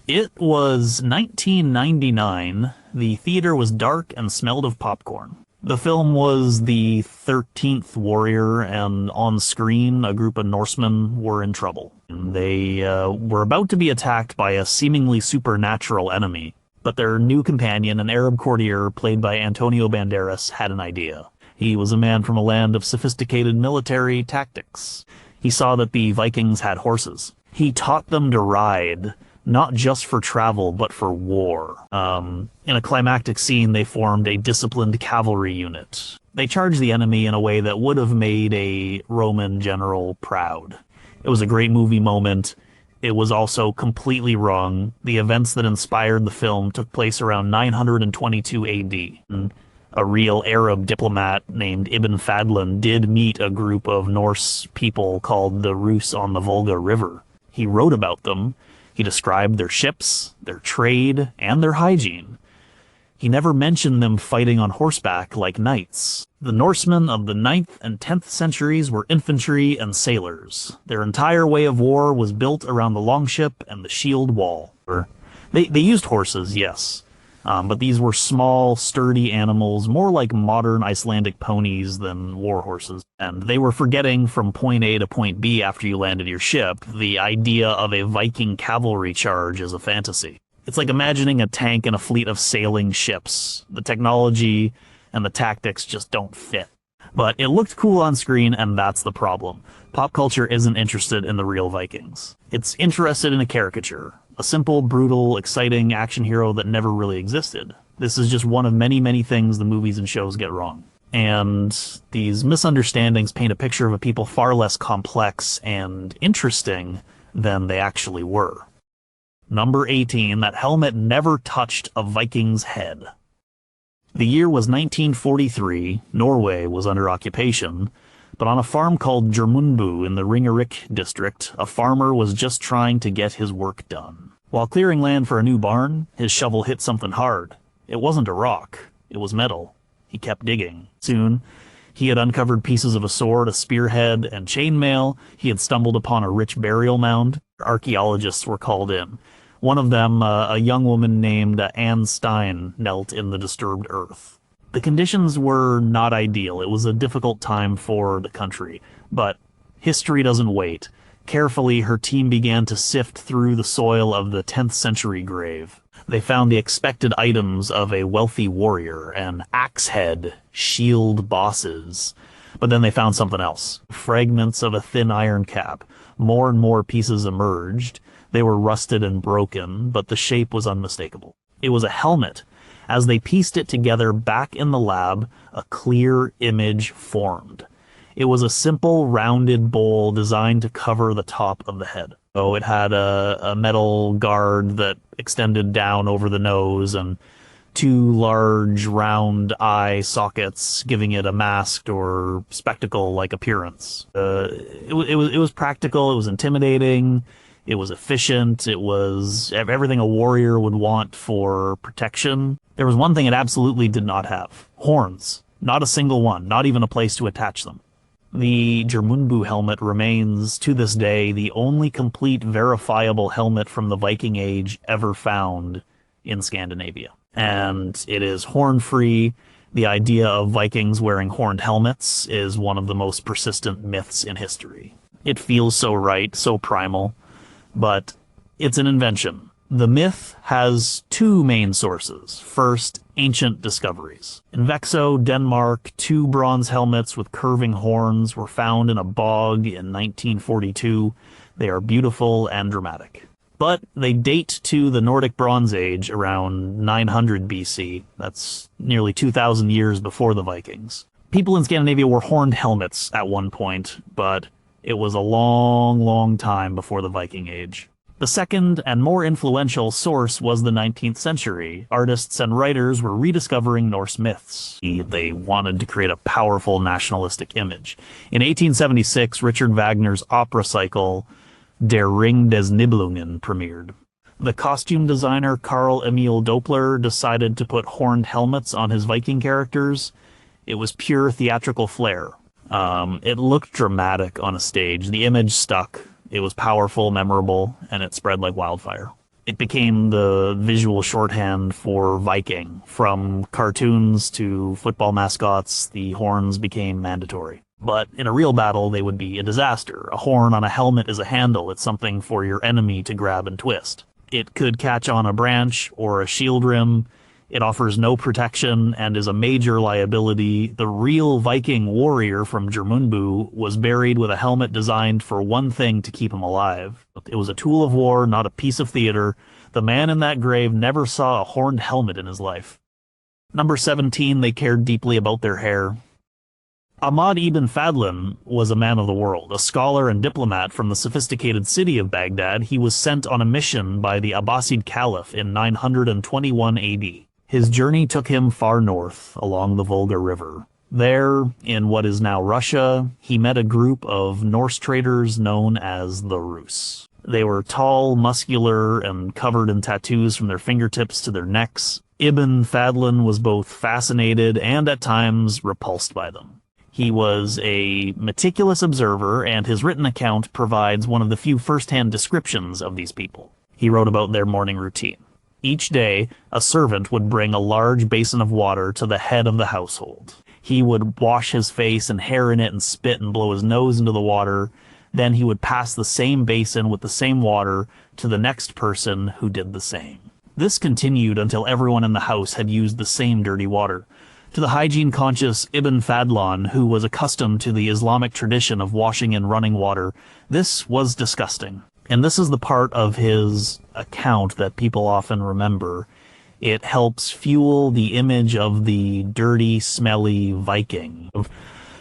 It was 1999. The theater was dark and smelled of popcorn. The film was the 13th warrior, and on screen, a group of Norsemen were in trouble. They were about to be attacked by a seemingly supernatural enemy, but their new companion, an Arab courtier played by Antonio Banderas, had an idea. He was a man from a land of sophisticated military tactics. He saw that the Vikings had horses. He taught them to ride, not just for travel, but for war. In a climactic scene, they formed a disciplined cavalry unit. They charged the enemy in a way that would have made a Roman general proud. It was a great movie moment. It was also completely wrong. The events that inspired the film took place around 922 AD. A real Arab diplomat named Ibn Fadlan did meet a group of Norse people called the Rus on the Volga River. He wrote about them. He described their ships, their trade, and their hygiene. He never mentioned them fighting on horseback like knights. The Norsemen of the 9th and 10th centuries were infantry and sailors. Their entire way of war was built around the longship and the shield wall. They used horses, yes, but these were small, sturdy animals, more like modern Icelandic ponies than war horses. And they were forgetting from point A to point B after you landed your ship. The idea of a Viking cavalry charge is a fantasy. It's like imagining a tank and a fleet of sailing ships. The technology and the tactics just don't fit. But it looked cool on screen, and that's the problem. Pop culture isn't interested in the real Vikings. It's interested in a caricature. A simple, brutal, exciting action hero that never really existed. This is just one of many, many things the movies and shows get wrong. And these misunderstandings paint a picture of a people far less complex and interesting than they actually were. Number 18, that helmet never touched a Viking's head. The year was 1943, Norway was under occupation, but on a farm called Jørmundbu in the Ringerike district, a farmer was just trying to get his work done. While clearing land for a new barn, his shovel hit something hard. It wasn't a rock, it was metal. He kept digging. Soon, he had uncovered pieces of a sword, a spearhead, and chainmail. He had stumbled upon a rich burial mound. Archaeologists were called in. One of them, a young woman named Anne Stein, knelt in the disturbed earth. The conditions were not ideal. It was a difficult time for the country, but history doesn't wait. Carefully, her team began to sift through the soil of the 10th century grave. They found the expected items of a wealthy warrior, an axe head, shield bosses. But then they found something else. Fragments of a thin iron cap. More and more pieces emerged. They were rusted and broken, but the shape was unmistakable. It was a helmet. As they pieced it together back in the lab, a clear image formed. It was a simple, rounded bowl designed to cover the top of the head. So it had a metal guard that extended down over the nose and two large, round eye sockets, giving it a masked or spectacle-like appearance. It was practical, it was intimidating, it was efficient, it was everything a warrior would want for protection. There was one thing it absolutely did not have. Horns. Not a single one, not even a place to attach them. The Jørmundbu helmet remains, to this day, the only complete verifiable helmet from the Viking Age ever found in Scandinavia. And it is horn-free. The idea of Vikings wearing horned helmets is one of the most persistent myths in history. It feels so right, so primal, but it's an invention. The myth has two main sources. First, ancient discoveries. In Vexo, Denmark, two bronze helmets with curving horns were found in a bog in 1942. They are beautiful and dramatic. But they date to the Nordic Bronze Age around 900 BC. That's nearly 2,000 years before the Vikings. People in Scandinavia wore horned helmets at one point, but it was a long, long time before the Viking Age. The second and more influential source was the 19th century. Artists and writers were rediscovering Norse myths. They wanted to create a powerful nationalistic image. In 1876, Richard Wagner's opera cycle, Der Ring des Nibelungen, premiered. The costume designer Carl Emil Doppler decided to put horned helmets on his Viking characters. It was pure theatrical flair. It looked dramatic on a stage. The image stuck. It was powerful, memorable, and it spread like wildfire. It became the visual shorthand for Viking. From cartoons to football mascots, the horns became mandatory. But in a real battle, they would be a disaster. A horn on a helmet is a handle. It's something for your enemy to grab and twist. It could catch on a branch or a shield rim. It offers no protection and is a major liability. The real Viking warrior from Jormungandr was buried with a helmet designed for one thing to keep him alive. It was a tool of war, not a piece of theater. The man in that grave never saw a horned helmet in his life. Number 17, they cared deeply about their hair. Ahmad ibn Fadlan was a man of the world, a scholar and diplomat from the sophisticated city of Baghdad. He was sent on a mission by the Abbasid Caliph in 921 AD. His journey took him far north, along the Volga River. There, in what is now Russia, he met a group of Norse traders known as the Rus. They were tall, muscular, and covered in tattoos from their fingertips to their necks. Ibn Fadlan was both fascinated and at times repulsed by them. He was a meticulous observer, and his written account provides one of the few first-hand descriptions of these people. He wrote about their morning routine. Each day, a servant would bring a large basin of water to the head of the household. He would wash his face and hair in it and spit and blow his nose into the water. Then he would pass the same basin with the same water to the next person who did the same. This continued until everyone in the house had used the same dirty water. To the hygiene-conscious Ibn Fadlan, who was accustomed to the Islamic tradition of washing in running water, this was disgusting. And this is the part of his account that people often remember. It helps fuel the image of the dirty, smelly Viking.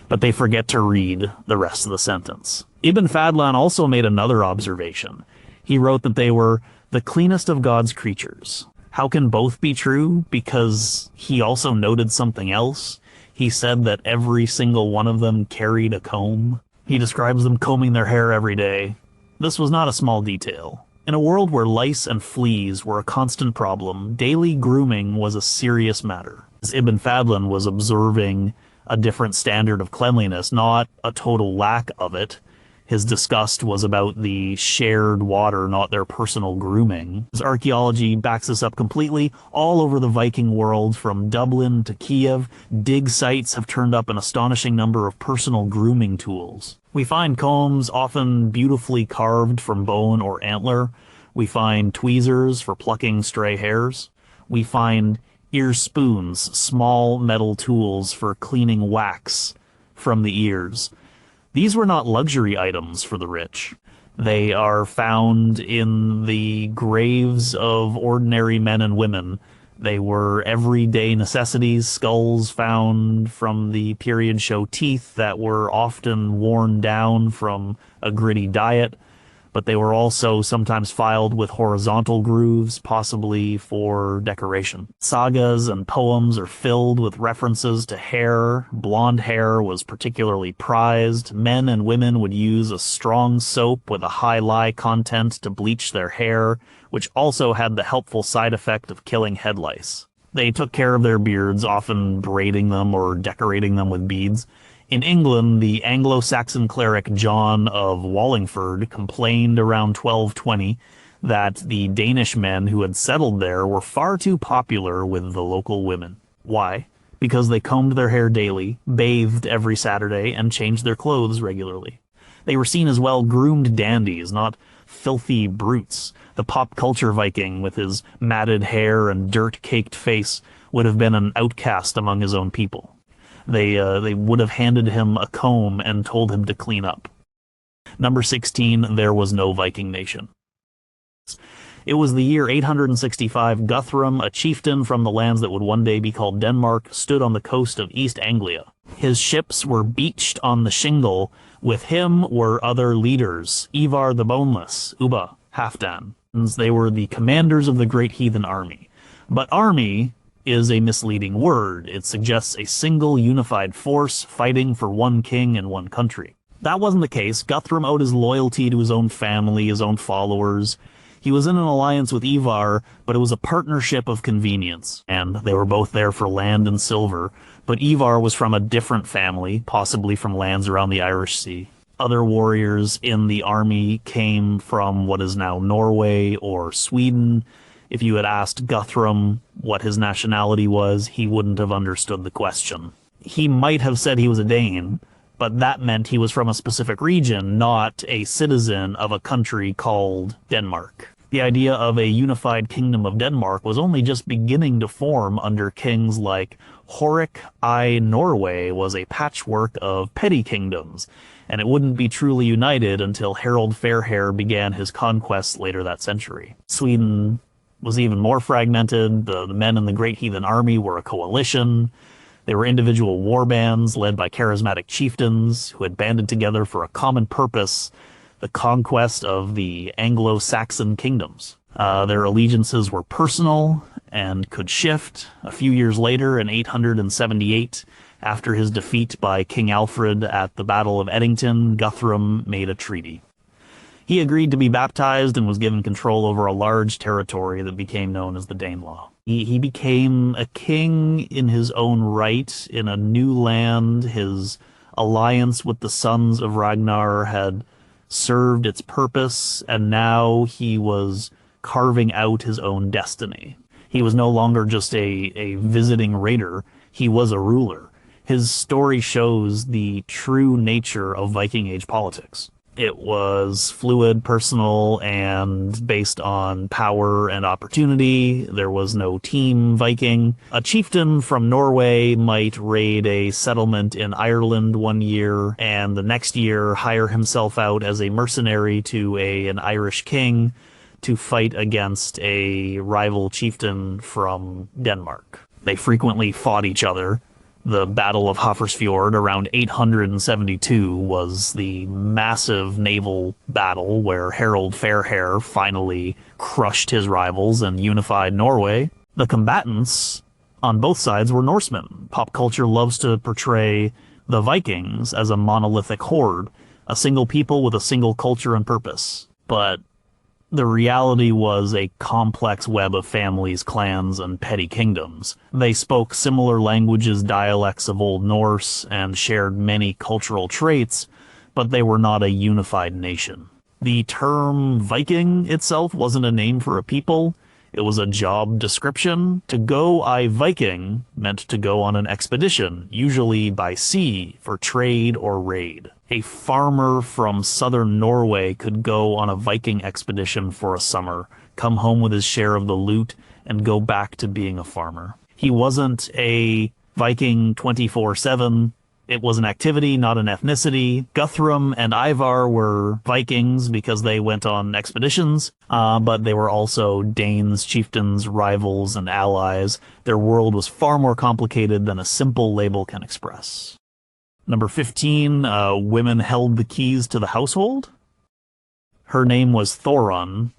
But they forget to read the rest of the sentence. Ibn Fadlan also made another observation. He wrote that they were the cleanest of God's creatures. How can both be true? Because he also noted something else. He said that every single one of them carried a comb. He describes them combing their hair every day. This was not a small detail. In a world where lice and fleas were a constant problem, daily grooming was a serious matter. As Ibn Fadlan was observing a different standard of cleanliness, not a total lack of it. His disgust was about the shared water, not their personal grooming. His archaeology backs this up completely. All over the Viking world, from Dublin to Kiev, dig sites have turned up an astonishing number of personal grooming tools. We find combs, often beautifully carved from bone or antler. We find tweezers for plucking stray hairs. We find ear spoons, small metal tools for cleaning wax from the ears. These were not luxury items for the rich. They are found in the graves of ordinary men and women. They were everyday necessities. Skulls found from the period show teeth that were often worn down from a gritty diet, but they were also sometimes filed with horizontal grooves, possibly for decoration. Sagas and poems are filled with references to hair. Blonde hair was particularly prized. Men and women would use a strong soap with a high lye content to bleach their hair, which also had the helpful side effect of killing head lice. They took care of their beards, often braiding them or decorating them with beads. In England, the Anglo-Saxon cleric John of Wallingford complained around 1220 that the Danish men who had settled there were far too popular with the local women. Why? Because they combed their hair daily, bathed every Saturday, and changed their clothes regularly. They were seen as well-groomed dandies, not filthy brutes. The pop culture Viking, with his matted hair and dirt-caked face, would have been an outcast among his own people. They would have handed him a comb and told him to clean up. Number 16, there was no Viking nation. It was the year 865. Guthrum, a chieftain from the lands that would one day be called Denmark, stood on the coast of East Anglia. His ships were beached on the shingle. With him were other leaders, Ivar the Boneless, Ubba, Halfdan. They were the commanders of the great heathen army. But army is a misleading word. It suggests a single unified force fighting for one king and one country. That wasn't the case. Guthrum owed his loyalty to his own family, his own followers. He was in an alliance with Ivar, but it was a partnership of convenience, and they were both there for land and silver. But Ivar was from a different family, possibly from lands around the Irish Sea. Other warriors in the army came from what is now Norway or Sweden. If you had asked Guthrum what his nationality was, he wouldn't have understood the question. He might have said he was a Dane, but that meant he was from a specific region, not a citizen of a country called Denmark. The idea of a unified kingdom of Denmark was only just beginning to form under kings like Horik I Norway was a patchwork of petty kingdoms, and it wouldn't be truly united until Harald Fairhair began his conquests later that century. Sweden was even more fragmented. The men in the Great Heathen Army were a coalition. They were individual war bands led by charismatic chieftains who had banded together for a common purpose, the conquest of the Anglo-Saxon kingdoms. Their allegiances were personal and could shift. A few years later, in 878, after his defeat by King Alfred at the Battle of Edington, Guthrum made a treaty. He agreed to be baptized and was given control over a large territory that became known as the Danelaw. He became a king in his own right in a new land. His alliance with the sons of Ragnar had served its purpose, and now he was carving out his own destiny. He was no longer just a visiting raider, he was a ruler. His story shows the true nature of Viking Age politics. It was fluid, personal, and based on power and opportunity. There was no team Viking. A chieftain from Norway might raid a settlement in Ireland one year, and the next year hire himself out as a mercenary to an Irish king to fight against a rival chieftain from Denmark. They frequently fought each other. The Battle of Hafrsfjord around 872 was the massive naval battle where Harald Fairhair finally crushed his rivals and unified Norway. The combatants on both sides were Norsemen. Pop culture loves to portray the Vikings as a monolithic horde, a single people with a single culture and purpose. But the reality was a complex web of families, clans, and petty kingdoms. They spoke similar languages, dialects of Old Norse, and shared many cultural traits, but they were not a unified nation. The term Viking itself wasn't a name for a people. It was a job description. To go Viking meant to go on an expedition, usually by sea, for trade or raid. A farmer from southern Norway could go on a Viking expedition for a summer, come home with his share of the loot, and go back to being a farmer. He wasn't a Viking 24/7. It was an activity, not an ethnicity. Guthrum and Ivar were Vikings because they went on expeditions, but they were also Danes, chieftains, rivals, and allies. Their world was far more complicated than a simple label can express. Number 15, women held the keys to the household. Her name was Thorun.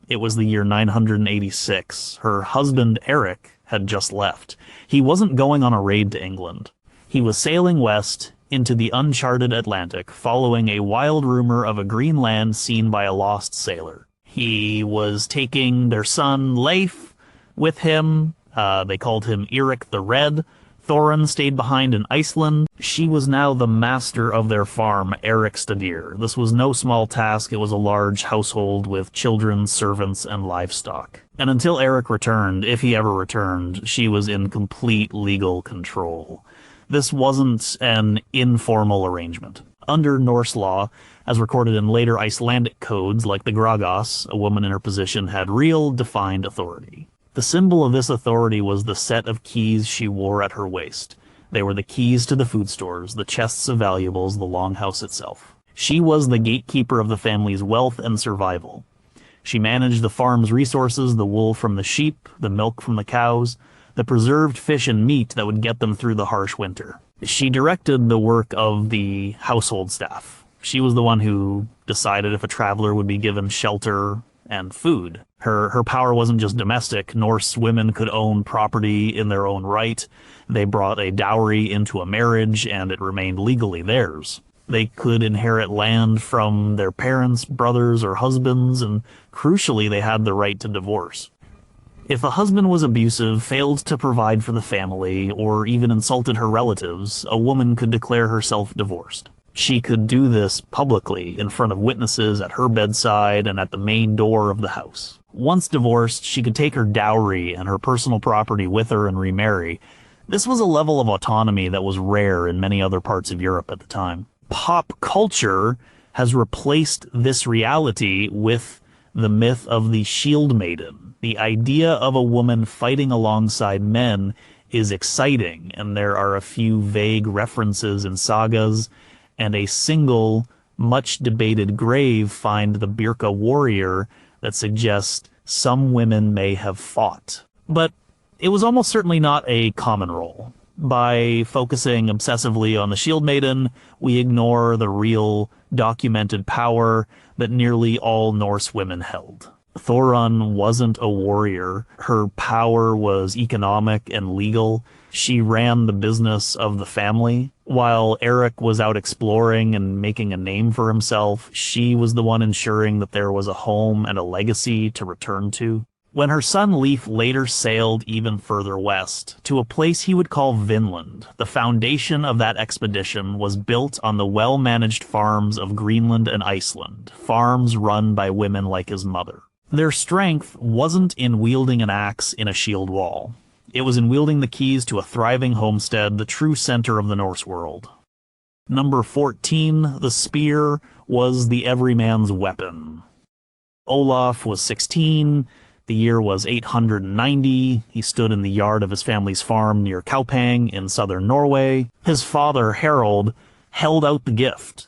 It was the year 986. Her husband, Eric, had just left. He wasn't going on a raid to England. He was sailing west into the uncharted Atlantic, following a wild rumor of a green land seen by a lost sailor. He was taking their son, Leif, with him. They called him Eric the Red. Thorun stayed behind in Iceland. She was now the master of their farm, Erikstadir. This was no small task. It was a large household with children, servants, and livestock. And until Eric returned, if he ever returned, she was in complete legal control. This wasn't an informal arrangement. Under Norse law, as recorded in later Icelandic codes like the Gragos, a woman in her position had real, defined authority. The symbol of this authority was the set of keys she wore at her waist. They were the keys to the food stores, the chests of valuables, the longhouse itself. She was the gatekeeper of the family's wealth and survival. She managed the farm's resources, the wool from the sheep, the milk from the cows, the preserved fish and meat that would get them through the harsh winter. She directed the work of the household staff. She was the one who decided if a traveler would be given shelter and food. Her power wasn't just domestic. Norse women could own property in their own right. They brought a dowry into a marriage, and it remained legally theirs. They could inherit land from their parents, brothers, or husbands, and crucially, they had the right to divorce. If a husband was abusive, failed to provide for the family, or even insulted her relatives, a woman could declare herself divorced. She could do this publicly in front of witnesses at her bedside and at the main door of the house. Once divorced, she could take her dowry and her personal property with her and remarry. This was a level of autonomy that was rare in many other parts of Europe at the time. Pop culture has replaced this reality with the myth of the shield maiden. The idea of a woman fighting alongside men is exciting, and there are a few vague references in sagas, and a single, much debated grave find the Birka warrior that suggests some women may have fought. But it was almost certainly not a common role. By focusing obsessively on the shield maiden, we ignore the real, documented power that nearly all Norse women held. Thorunn wasn't a warrior. Her power was economic and legal. She ran the business of the family. While Eric was out exploring and making a name for himself, she was the one ensuring that there was a home and a legacy to return to. When her son Leif later sailed even further west, to a place he would call Vinland, the foundation of that expedition was built on the well-managed farms of Greenland and Iceland, farms run by women like his mother. Their strength wasn't in wielding an axe in a shield wall. It was in wielding the keys to a thriving homestead, the true center of the Norse world. Number 14, the spear was the everyman's weapon. Olaf was 16. The year was 890. He stood in the yard of his family's farm near Kaupang in southern Norway. His father, Harald, held out the gift.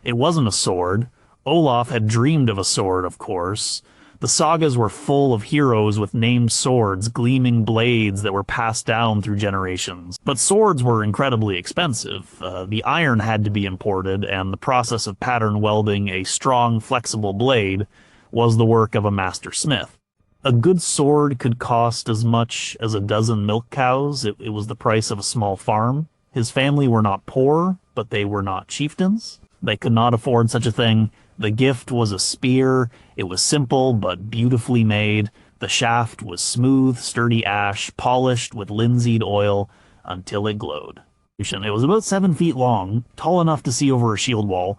It wasn't a sword. Olaf had dreamed of a sword, of course. The sagas were full of heroes with named swords, gleaming blades that were passed down through generations. But swords were incredibly expensive. The iron had to be imported, and the process of pattern welding a strong, flexible blade was the work of a master smith. A good sword could cost as much as a dozen milk cows. It was the price of a small farm. His family were not poor, but they were not chieftains. They could not afford such a thing. The gift was a spear. It was simple but beautifully made. The shaft was smooth, sturdy ash, polished with linseed oil until it glowed. It was about 7 feet long, tall enough to see over a shield wall,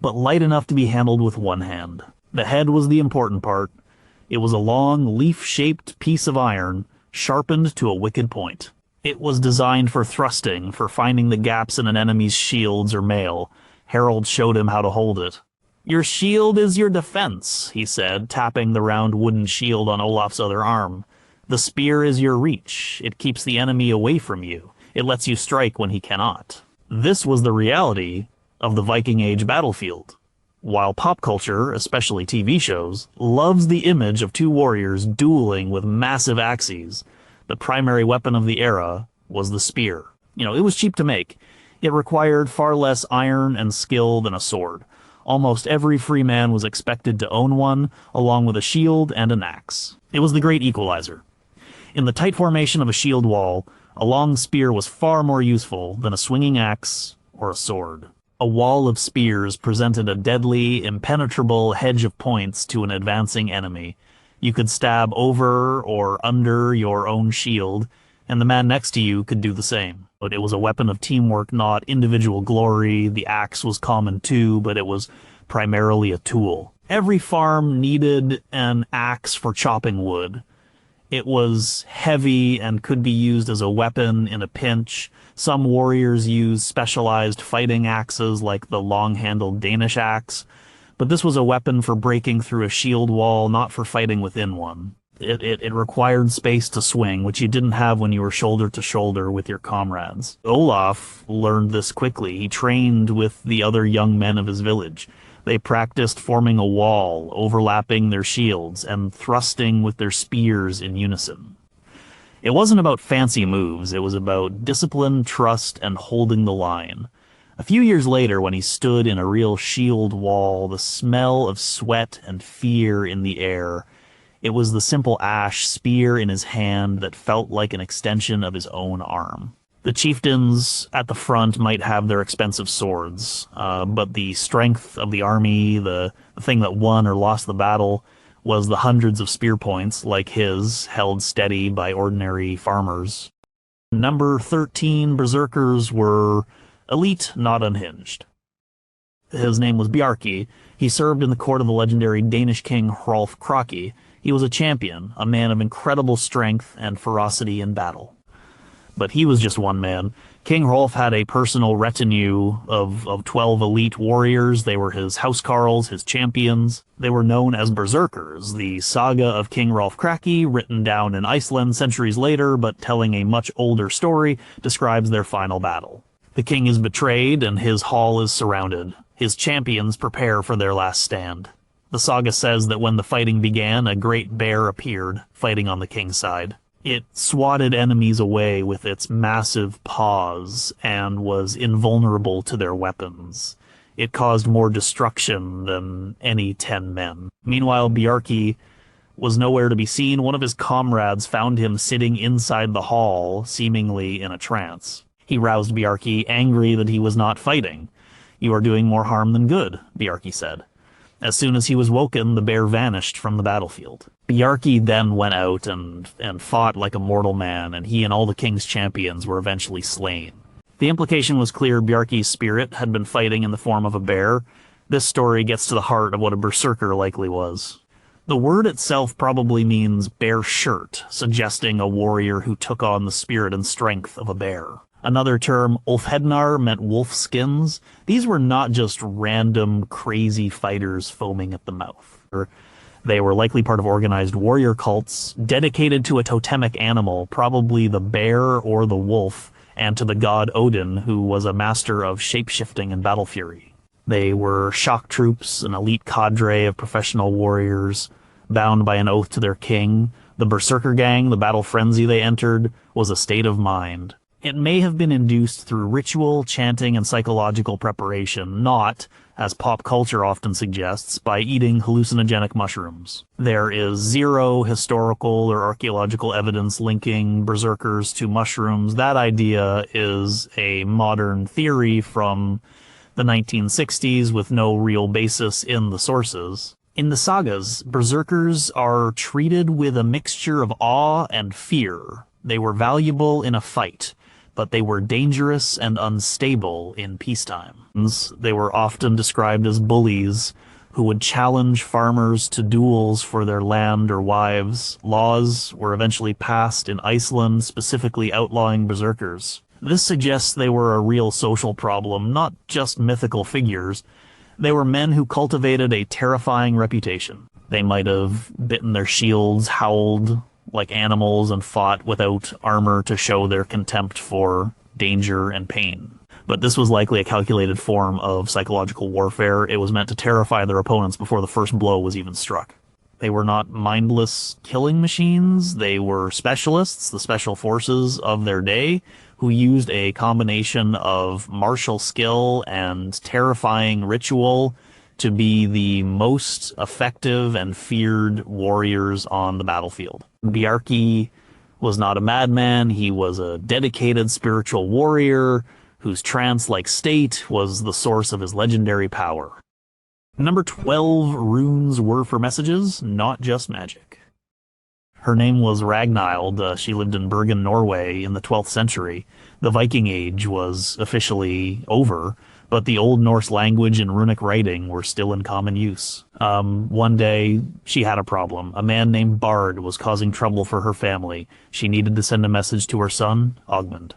but light enough to be handled with one hand. The head was the important part. It was a long, leaf-shaped piece of iron, sharpened to a wicked point. It was designed for thrusting, for finding the gaps in an enemy's shields or mail. Harold showed him how to hold it. "Your shield is your defense," he said, tapping the round wooden shield on Olaf's other arm. "The spear is your reach. It keeps the enemy away from you. It lets you strike when he cannot." This was the reality of the Viking Age battlefield. While pop culture, especially TV shows, loves the image of two warriors dueling with massive axes, the primary weapon of the era was the spear. It was cheap to make. It required far less iron and skill than a sword. Almost every free man was expected to own one, along with a shield and an axe. It was the great equalizer. In the tight formation of a shield wall, a long spear was far more useful than a swinging axe or a sword. A wall of spears presented a deadly, impenetrable hedge of points to an advancing enemy. You could stab over or under your own shield, and the man next to you could do the same. But it was a weapon of teamwork, not individual glory. The axe was common too, but it was primarily a tool. Every farm needed an axe for chopping wood. It was heavy and could be used as a weapon in a pinch. Some warriors used specialized fighting axes like the long-handled Danish axe, but this was a weapon for breaking through a shield wall, not for fighting within one. It required space to swing, which you didn't have when you were shoulder to shoulder with your comrades. Olaf learned this quickly. He trained with the other young men of his village. They practiced forming a wall, overlapping their shields, and thrusting with their spears in unison. It wasn't about fancy moves. It was about discipline, trust, and holding the line. A few years later, when he stood in a real shield wall, the smell of sweat and fear in the air, it was the simple ash spear in his hand that felt like an extension of his own arm. The chieftains at the front might have their expensive swords, but the strength of the army, the thing that won or lost the battle, was the hundreds of spear points, like his, held steady by ordinary farmers. Number 13, berserkers were elite, not unhinged. His name was Bjarki. He served in the court of the legendary Danish king Hrolf Kraki. He was a champion, a man of incredible strength and ferocity in battle. But he was just one man. King Hrolf had a personal retinue of 12 elite warriors. They were his housecarls, his champions. They were known as berserkers, the saga of King Hrolf Kraki, written down in Iceland centuries later, but telling a much older story, describes their final battle. The king is betrayed, and his hall is surrounded. His champions prepare for their last stand. The saga says that when the fighting began, a great bear appeared, fighting on the king's side. It swatted enemies away with its massive paws and was invulnerable to their weapons. It caused more destruction than any 10 men. Meanwhile, Bjarki was nowhere to be seen. One of his comrades found him sitting inside the hall, seemingly in a trance. He roused Bjarki, angry that he was not fighting. "You are doing more harm than good," Bjarki said. As soon as he was woken, the bear vanished from the battlefield. Bjarki then went out and fought like a mortal man, and he and all the king's champions were eventually slain. The implication was clear. Bjarki's spirit had been fighting in the form of a bear. This story gets to the heart of what a berserker likely was. The word itself probably means bear shirt, suggesting a warrior who took on the spirit and strength of a bear. Another term, Ulfhednar, meant wolf skins. These were not just random, crazy fighters foaming at the mouth. They were likely part of organized warrior cults, dedicated to a totemic animal, probably the bear or the wolf, and to the god Odin, who was a master of shape-shifting and battle fury. They were shock troops, an elite cadre of professional warriors, bound by an oath to their king. The berserker gang, the battle frenzy they entered, was a state of mind. It may have been induced through ritual, chanting, and psychological preparation, not, as pop culture often suggests, by eating hallucinogenic mushrooms. There is zero historical or archaeological evidence linking berserkers to mushrooms. That idea is a modern theory from the 1960s with no real basis in the sources. In the sagas, berserkers are treated with a mixture of awe and fear. They were valuable in a fight, but they were dangerous and unstable in peacetime. They were often described as bullies who would challenge farmers to duels for their land or wives. Laws were eventually passed in Iceland specifically outlawing berserkers. This suggests they were a real social problem, not just mythical figures. They were men who cultivated a terrifying reputation. They might have bitten their shields, howled like animals, and fought without armor to show their contempt for danger and pain. But this was likely a calculated form of psychological warfare. It was meant to terrify their opponents before the first blow was even struck. They were not mindless killing machines. They were specialists, the special forces of their day, who used a combination of martial skill and terrifying ritual to be the most effective and feared warriors on the battlefield. Bjarki was not a madman. He was a dedicated spiritual warrior whose trance-like state was the source of his legendary power. Number 12, runes were for messages, not just magic. Her name was Ragnhild. She lived in Bergen, Norway in the 12th century. The Viking Age was officially over, but the Old Norse language and runic writing were still in common use. One day, she had a problem. A man named Bard was causing trouble for her family. She needed to send a message to her son, Ogmund.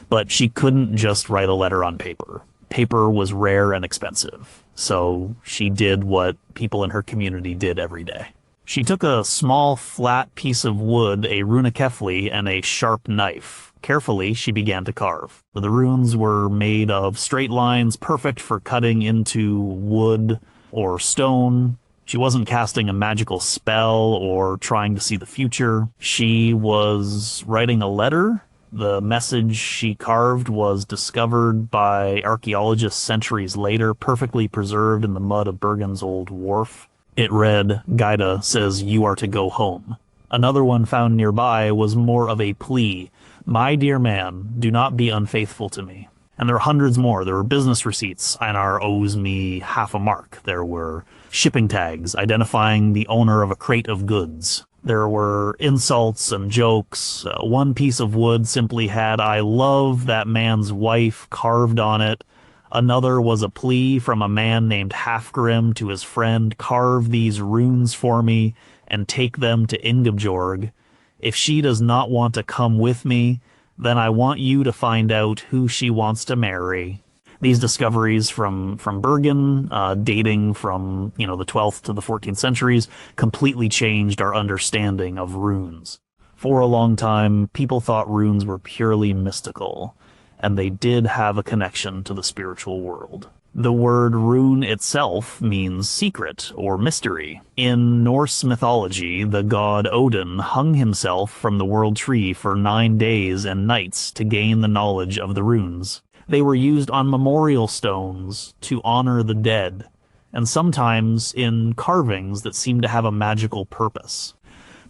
But she couldn't just write a letter on paper. Paper was rare and expensive, so she did what people in her community did every day. She took a small, flat piece of wood, a runakefli, and a sharp knife. Carefully, she began to carve. The runes were made of straight lines, perfect for cutting into wood or stone. She wasn't casting a magical spell or trying to see the future. She was writing a letter. The message she carved was discovered by archaeologists centuries later, perfectly preserved in the mud of Bergen's old wharf. It read, "Gaida says you are to go home." Another one found nearby was more of a plea. "My dear man, do not be unfaithful to me." And there were hundreds more. There were business receipts. Einar owes me half a mark. There were shipping tags identifying the owner of a crate of goods. There were insults and jokes. One piece of wood simply had, "I love that man's wife," carved on it. Another was a plea from a man named Halfgrim to his friend, "Carve these runes for me and take them to Ingebjorg. If she does not want to come with me, then I want you to find out who she wants to marry." These discoveries from Bergen, dating from, the 12th to the 14th centuries, completely changed our understanding of runes. For a long time, people thought runes were purely mystical, and they did have a connection to the spiritual world. The word rune itself means secret or mystery. In Norse mythology, the god Odin hung himself from the world tree for 9 days and nights to gain the knowledge of the runes. They were used on memorial stones to honor the dead, and sometimes in carvings that seemed to have a magical purpose.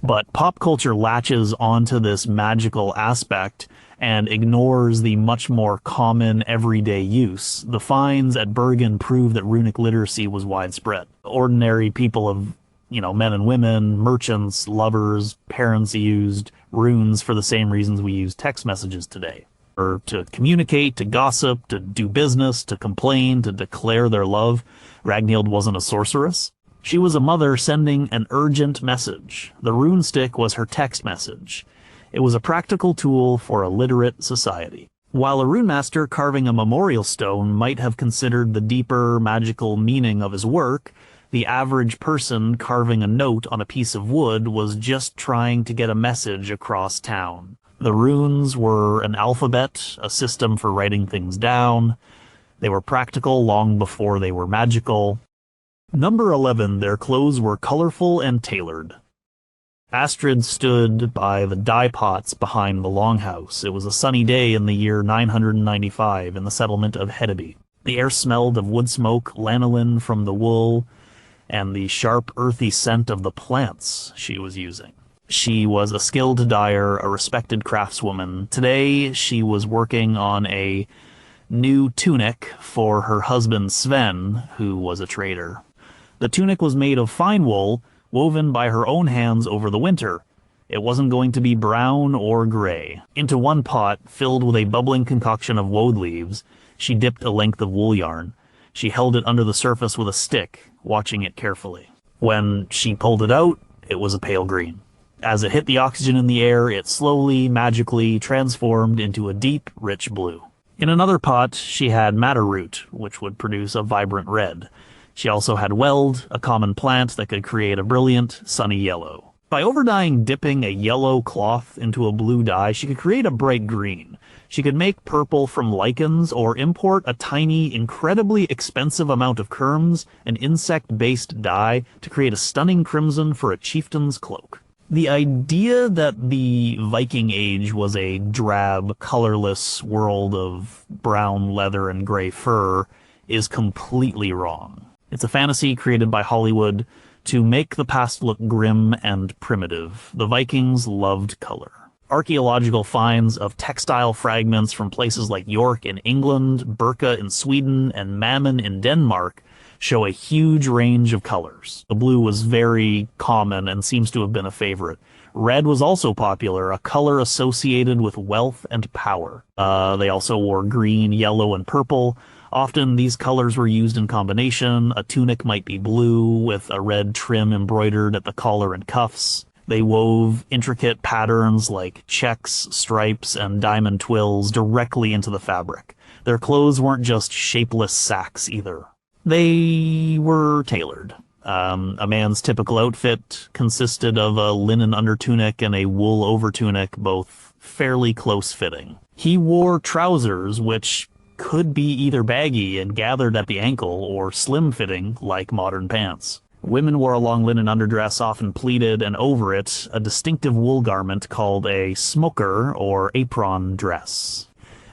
But pop culture latches onto this magical aspect and ignores the much more common everyday use. The finds at Bergen prove that runic literacy was widespread. Ordinary people of, men and women, merchants, lovers, parents used runes for the same reasons we use text messages today. Or to communicate, to gossip, to do business, to complain, to declare their love. Ragnhild wasn't a sorceress. She was a mother sending an urgent message. The rune stick was her text message. It was a practical tool for a literate society. While a rune master carving a memorial stone might have considered the deeper magical meaning of his work, the average person carving a note on a piece of wood was just trying to get a message across town. The runes were an alphabet, a system for writing things down. They were practical long before they were magical. Number 11, their clothes were colorful and tailored. Astrid stood by the dye pots behind the longhouse. It was a sunny day in the year 995 in the settlement of Hedeby. The air smelled of wood smoke, lanolin from the wool, and the sharp, earthy scent of the plants she was using. She was a skilled dyer, a respected craftswoman. Today, she was working on a new tunic for her husband Sven, who was a trader. The tunic was made of fine wool, woven by her own hands over the winter. It wasn't going to be brown or gray. Into one pot, filled with a bubbling concoction of woad leaves, she dipped a length of wool yarn. She held it under the surface with a stick, watching it carefully. When she pulled it out, it was a pale green. As it hit the oxygen in the air, it slowly, magically transformed into a deep, rich blue. In another pot, she had madder root, which would produce a vibrant red. She also had weld, a common plant that could create a brilliant, sunny yellow. By overdying dipping a yellow cloth into a blue dye, she could create a bright green. She could make purple from lichens or import a tiny, incredibly expensive amount of kermes, an insect-based dye, to create a stunning crimson for a chieftain's cloak. The idea that the Viking Age was a drab, colorless world of brown leather and gray fur is completely wrong. It's a fantasy created by Hollywood to make the past look grim and primitive. The Vikings loved color. Archaeological finds of textile fragments from places like York in England, Birka in Sweden, and Mammon in Denmark show a huge range of colors. The blue was very common and seems to have been a favorite. Red was also popular, a color associated with wealth and power. They also wore green, yellow, and purple. Often these colors were used in combination. A tunic might be blue with a red trim embroidered at the collar and cuffs. They wove intricate patterns like checks, stripes, and diamond twills directly into the fabric. Their clothes weren't just shapeless sacks either. They were tailored. A man's typical outfit consisted of a linen undertunic and a wool overtunic, both fairly close-fitting. He wore trousers, which could be either baggy and gathered at the ankle or slim-fitting like modern pants. Women wore a long linen underdress, often pleated, and over it, a distinctive wool garment called a smoker or apron dress.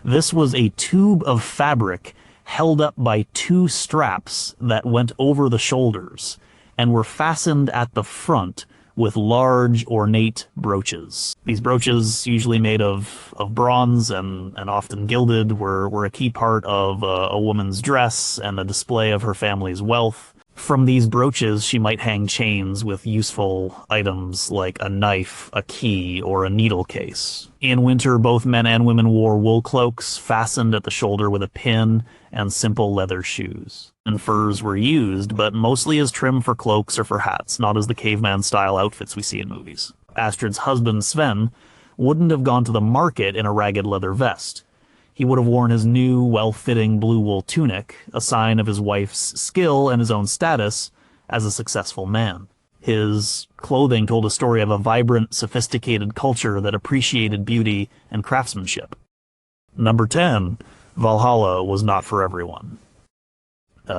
This was a tube of fabric held up by 2 straps that went over the shoulders and were fastened at the front with large, ornate brooches. These brooches, usually made of bronze and often gilded, were a key part of a woman's dress and a display of her family's wealth. From these brooches, she might hang chains with useful items like a knife, a key, or a needle case. In winter, both men and women wore wool cloaks fastened at the shoulder with a pin and simple leather shoes. And furs were used, but mostly as trim for cloaks or for hats, not as the caveman-style outfits we see in movies. Astrid's husband, Sven, wouldn't have gone to the market in a ragged leather vest. He would have worn his new, well-fitting blue wool tunic, a sign of his wife's skill and his own status as a successful man. His clothing told a story of a vibrant, sophisticated culture that appreciated beauty and craftsmanship. Number 10. Valhalla was not for everyone.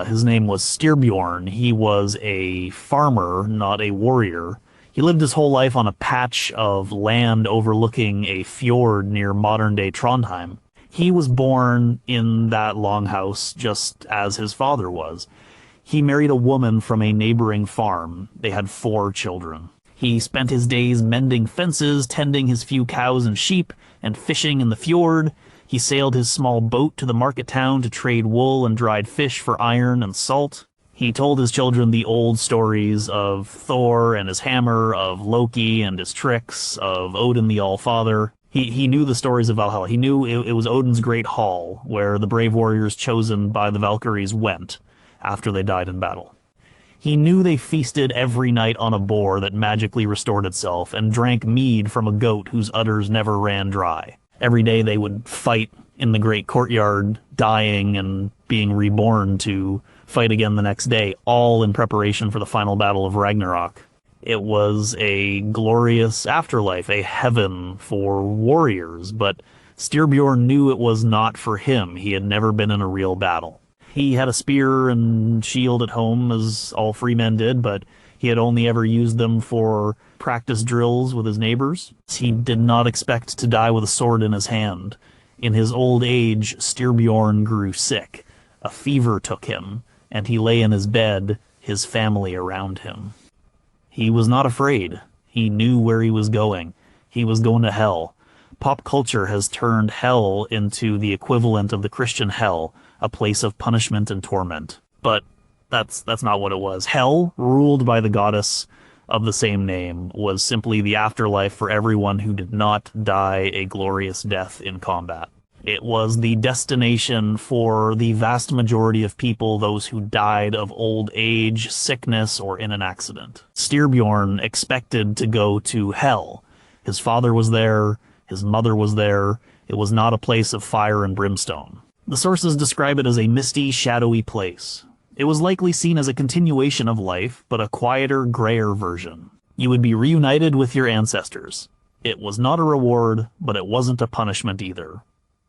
His name was Styrbjorn. He was a farmer, not a warrior. He lived his whole life on a patch of land overlooking a fjord near modern-day Trondheim. He was born in that longhouse just as his father was. He married a woman from a neighboring farm. They had 4 children. He spent his days mending fences, tending his few cows and sheep, and fishing in the fjord. He sailed his small boat to the market town to trade wool and dried fish for iron and salt. He told his children the old stories of Thor and his hammer, of Loki and his tricks, of Odin the All-Father. He knew the stories of Valhalla. He knew it was Odin's great hall, where the brave warriors chosen by the Valkyries went after they died in battle. He knew they feasted every night on a boar that magically restored itself, and drank mead from a goat whose udders never ran dry. Every day they would fight in the great courtyard, dying and being reborn to fight again the next day, all in preparation for the final battle of Ragnarok. It was a glorious afterlife, a heaven for warriors, but Styrbjorn knew it was not for him. He had never been in a real battle. He had a spear and shield at home, as all free men did, but he had only ever used them for practice drills with his neighbors. He did not expect to die with a sword in his hand. In his old age, Styrbjorn grew sick. A fever took him, and he lay in his bed, his family around him. He was not afraid. He knew where he was going. He was going to hell. Pop culture has turned hell into the equivalent of the Christian hell, a place of punishment and torment. But that's not what it was. Hell, ruled by the goddess of the same name, was simply the afterlife for everyone who did not die a glorious death in combat. It was the destination for the vast majority of people, those who died of old age, sickness, or in an accident. Styrbjorn expected to go to hell. His father was there, his mother was there. It was not a place of fire and brimstone. The sources describe it as a misty, shadowy place. It was likely seen as a continuation of life, but a quieter, grayer version. You would be reunited with your ancestors. It was not a reward, but it wasn't a punishment either.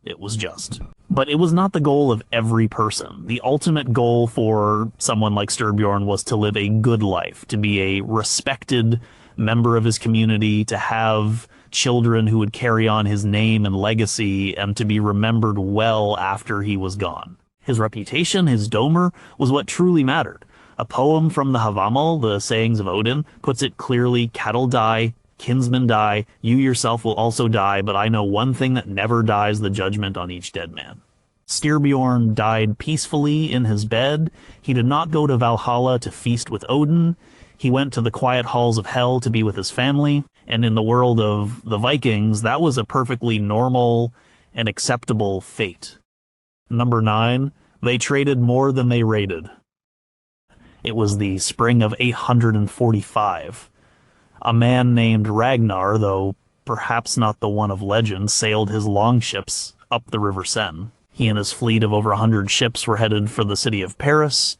It was just. But it was not the goal of every person. The ultimate goal for someone like Styrbjorn was to live a good life, to be a respected member of his community, to have children who would carry on his name and legacy, and to be remembered well after he was gone. His reputation, his domer, was what truly mattered. A poem from the Havamal, the sayings of Odin, puts it clearly: cattle die, kinsmen die, you yourself will also die, but I know one thing that never dies, the judgment on each dead man. Styrbjorn died peacefully in his bed. He did not go to Valhalla to feast with Odin. He went to the quiet halls of hell to be with his family. And in the world of the Vikings, that was a perfectly normal and acceptable fate. Number 9, they traded more than they raided. It was the spring of 845. A man named Ragnar, though perhaps not the one of legend, sailed his longships up the River Seine. He and his fleet of over 100 ships were headed for the city of Paris.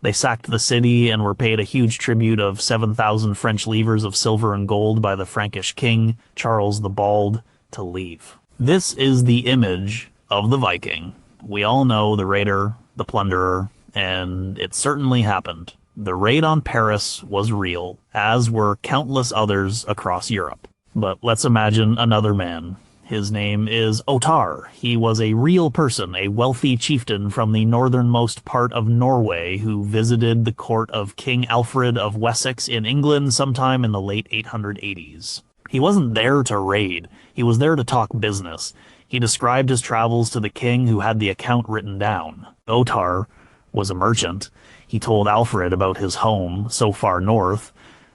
They sacked the city and were paid a huge tribute of 7,000 French livres of silver and gold by the Frankish king, Charles the Bald, to leave. This is the image of the Viking. We all know the raider, the plunderer, and it certainly happened. The raid on Paris was real, as were countless others across Europe. But let's imagine another man. His name is Ottar. He was a real person, a wealthy chieftain from the northernmost part of Norway who visited the court of King Alfred of Wessex in England sometime in the late 880s. He wasn't there to raid. He was there to talk business. He described his travels to the king, who had the account written down. Ottar was a merchant. He told Alfred about his home so far north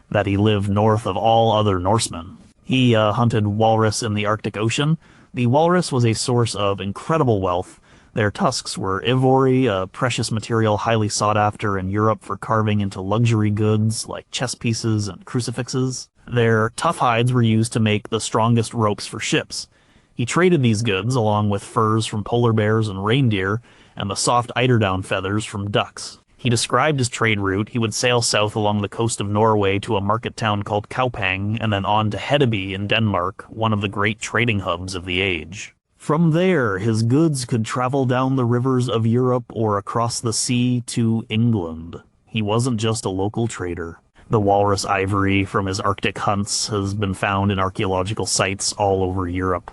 that he lived north of all other Norsemen. He hunted walrus in the Arctic Ocean. The walrus was a source of incredible wealth. Their tusks were ivory, a precious material highly sought after in Europe for carving into luxury goods like chess pieces and crucifixes. Their tough hides were used to make the strongest ropes for ships. He traded these goods along with furs from polar bears and reindeer and the soft eiderdown feathers from ducks. He described his trade route. He would sail south along the coast of Norway to a market town called Kaupang and then on to Hedeby in Denmark, one of the great trading hubs of the age. From there, his goods could travel down the rivers of Europe or across the sea to England. He wasn't just a local trader. The walrus ivory from his Arctic hunts has been found in archaeological sites all over Europe.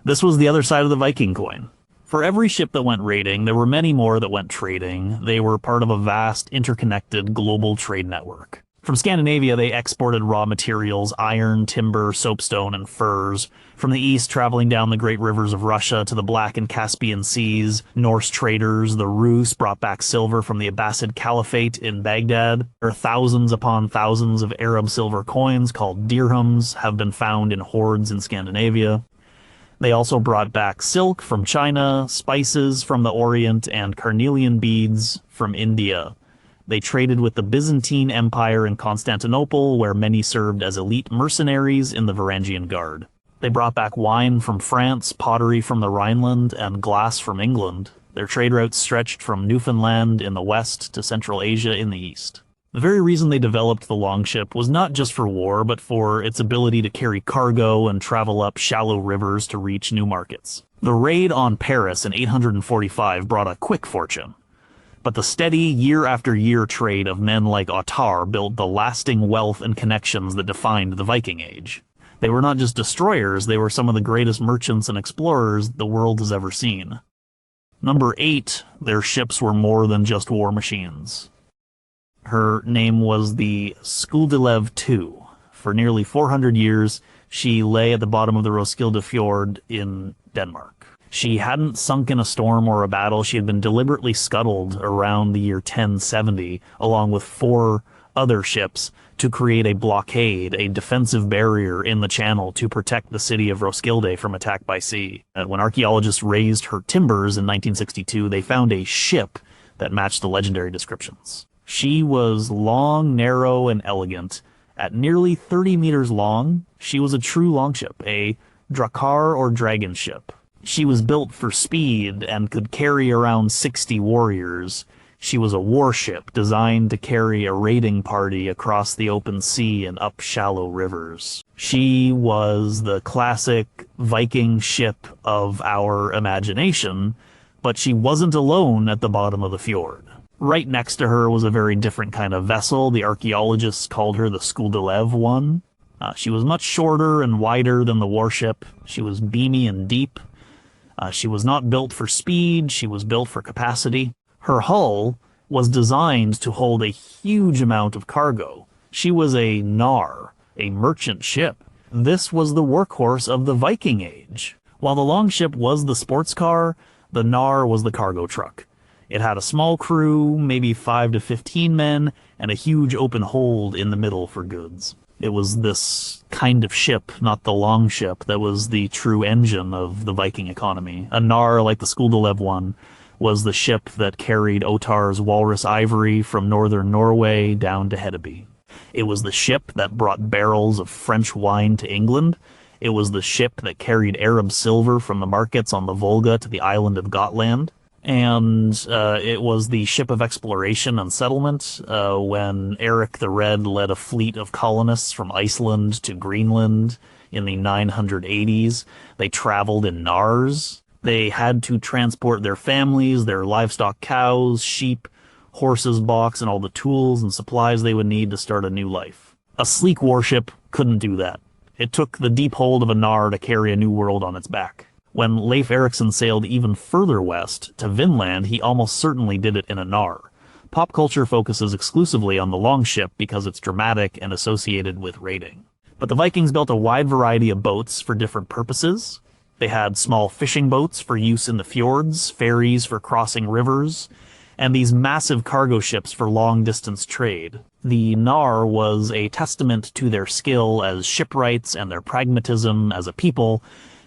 This was the other side of the Viking coin. For every ship that went raiding, there were many more that went trading. They were part of a vast, interconnected global trade network. From Scandinavia, they exported raw materials, iron, timber, soapstone, and furs. From the east, traveling down the great rivers of Russia to the Black and Caspian Seas, Norse traders, the Rus, brought back silver from the Abbasid Caliphate in Baghdad. There are thousands upon thousands of Arab silver coins called dirhams have been found in hoards in Scandinavia. They also brought back silk from China, spices from the Orient, and carnelian beads from India. They traded with the Byzantine Empire in Constantinople, where many served as elite mercenaries in the Varangian Guard. They brought back wine from France, pottery from the Rhineland, and glass from England. Their trade routes stretched from Newfoundland in the west to Central Asia in the east. The very reason they developed the longship was not just for war, but for its ability to carry cargo and travel up shallow rivers to reach new markets. The raid on Paris in 845 brought a quick fortune. But the steady, year-after-year trade of men like Ottar built the lasting wealth and connections that defined the Viking Age. They were not just destroyers, they were some of the greatest merchants and explorers the world has ever seen. Number 8, their ships were more than just war machines. Her name was the Skuldelev II. For nearly 400 years, she lay at the bottom of the Roskilde Fjord in Denmark. She hadn't sunk in a storm or a battle. She had been deliberately scuttled around the year 1070, along with 4 other ships, to create a blockade, a defensive barrier in the channel to protect the city of Roskilde from attack by sea. When archaeologists raised her timbers in 1962, they found a ship that matched the legendary descriptions. She was long, narrow, and elegant. At nearly 30 meters long, she was a true longship, a drakkar or dragon ship. She was built for speed and could carry around 60 warriors. She was a warship designed to carry a raiding party across the open sea and up shallow rivers. She was the classic Viking ship of our imagination, but she wasn't alone at the bottom of the fjord. Right next to her was a very different kind of vessel. The archaeologists called her the Skuldelev I. She was much shorter and wider than the warship. She was beamy and deep. She was not built for speed. She was built for capacity. Her hull was designed to hold a huge amount of cargo. She was a nar, a merchant ship. This was the workhorse of the Viking Age. While the longship was the sports car, the nar was the cargo truck. It had a small crew, maybe 5 to 15 men, and a huge open hold in the middle for goods. It was this kind of ship, not the longship, that was the true engine of the Viking economy. A nar like the Skuldelev I was the ship that carried Ottar's walrus ivory from northern Norway down to Hedeby. It was the ship that brought barrels of French wine to England. It was the ship that carried Arab silver from the markets on the Volga to the island of Gotland. And it was the ship of exploration and settlement when Eric the Red led a fleet of colonists from Iceland to Greenland in the 980s. They traveled in nars. They had to transport their families, their livestock, cows, sheep, horses, box, and all the tools and supplies they would need to start a new life. A sleek warship couldn't do that. It took the deep hold of a nar to carry a new world on its back. When Leif Erikson sailed even further west, to Vinland, he almost certainly did it in a nar. Pop culture focuses exclusively on the longship because it's dramatic and associated with raiding. But the Vikings built a wide variety of boats for different purposes. They had small fishing boats for use in the fjords, ferries for crossing rivers, and these massive cargo ships for long-distance trade. The Nar was a testament to their skill as shipwrights and their pragmatism as a people.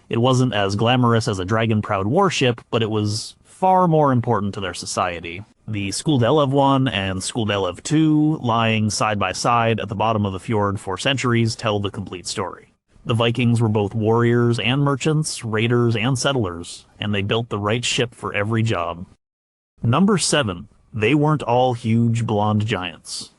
It wasn't as glamorous as a dragon-proud warship, but it was far more important to their society. The Skuldelev 1 and Skuldelev 2, lying side by side at the bottom of the fjord for centuries, tell the complete story. The Vikings were both warriors and merchants, raiders and settlers, and they built the right ship for every job. Number 7. They weren't all huge blonde giants.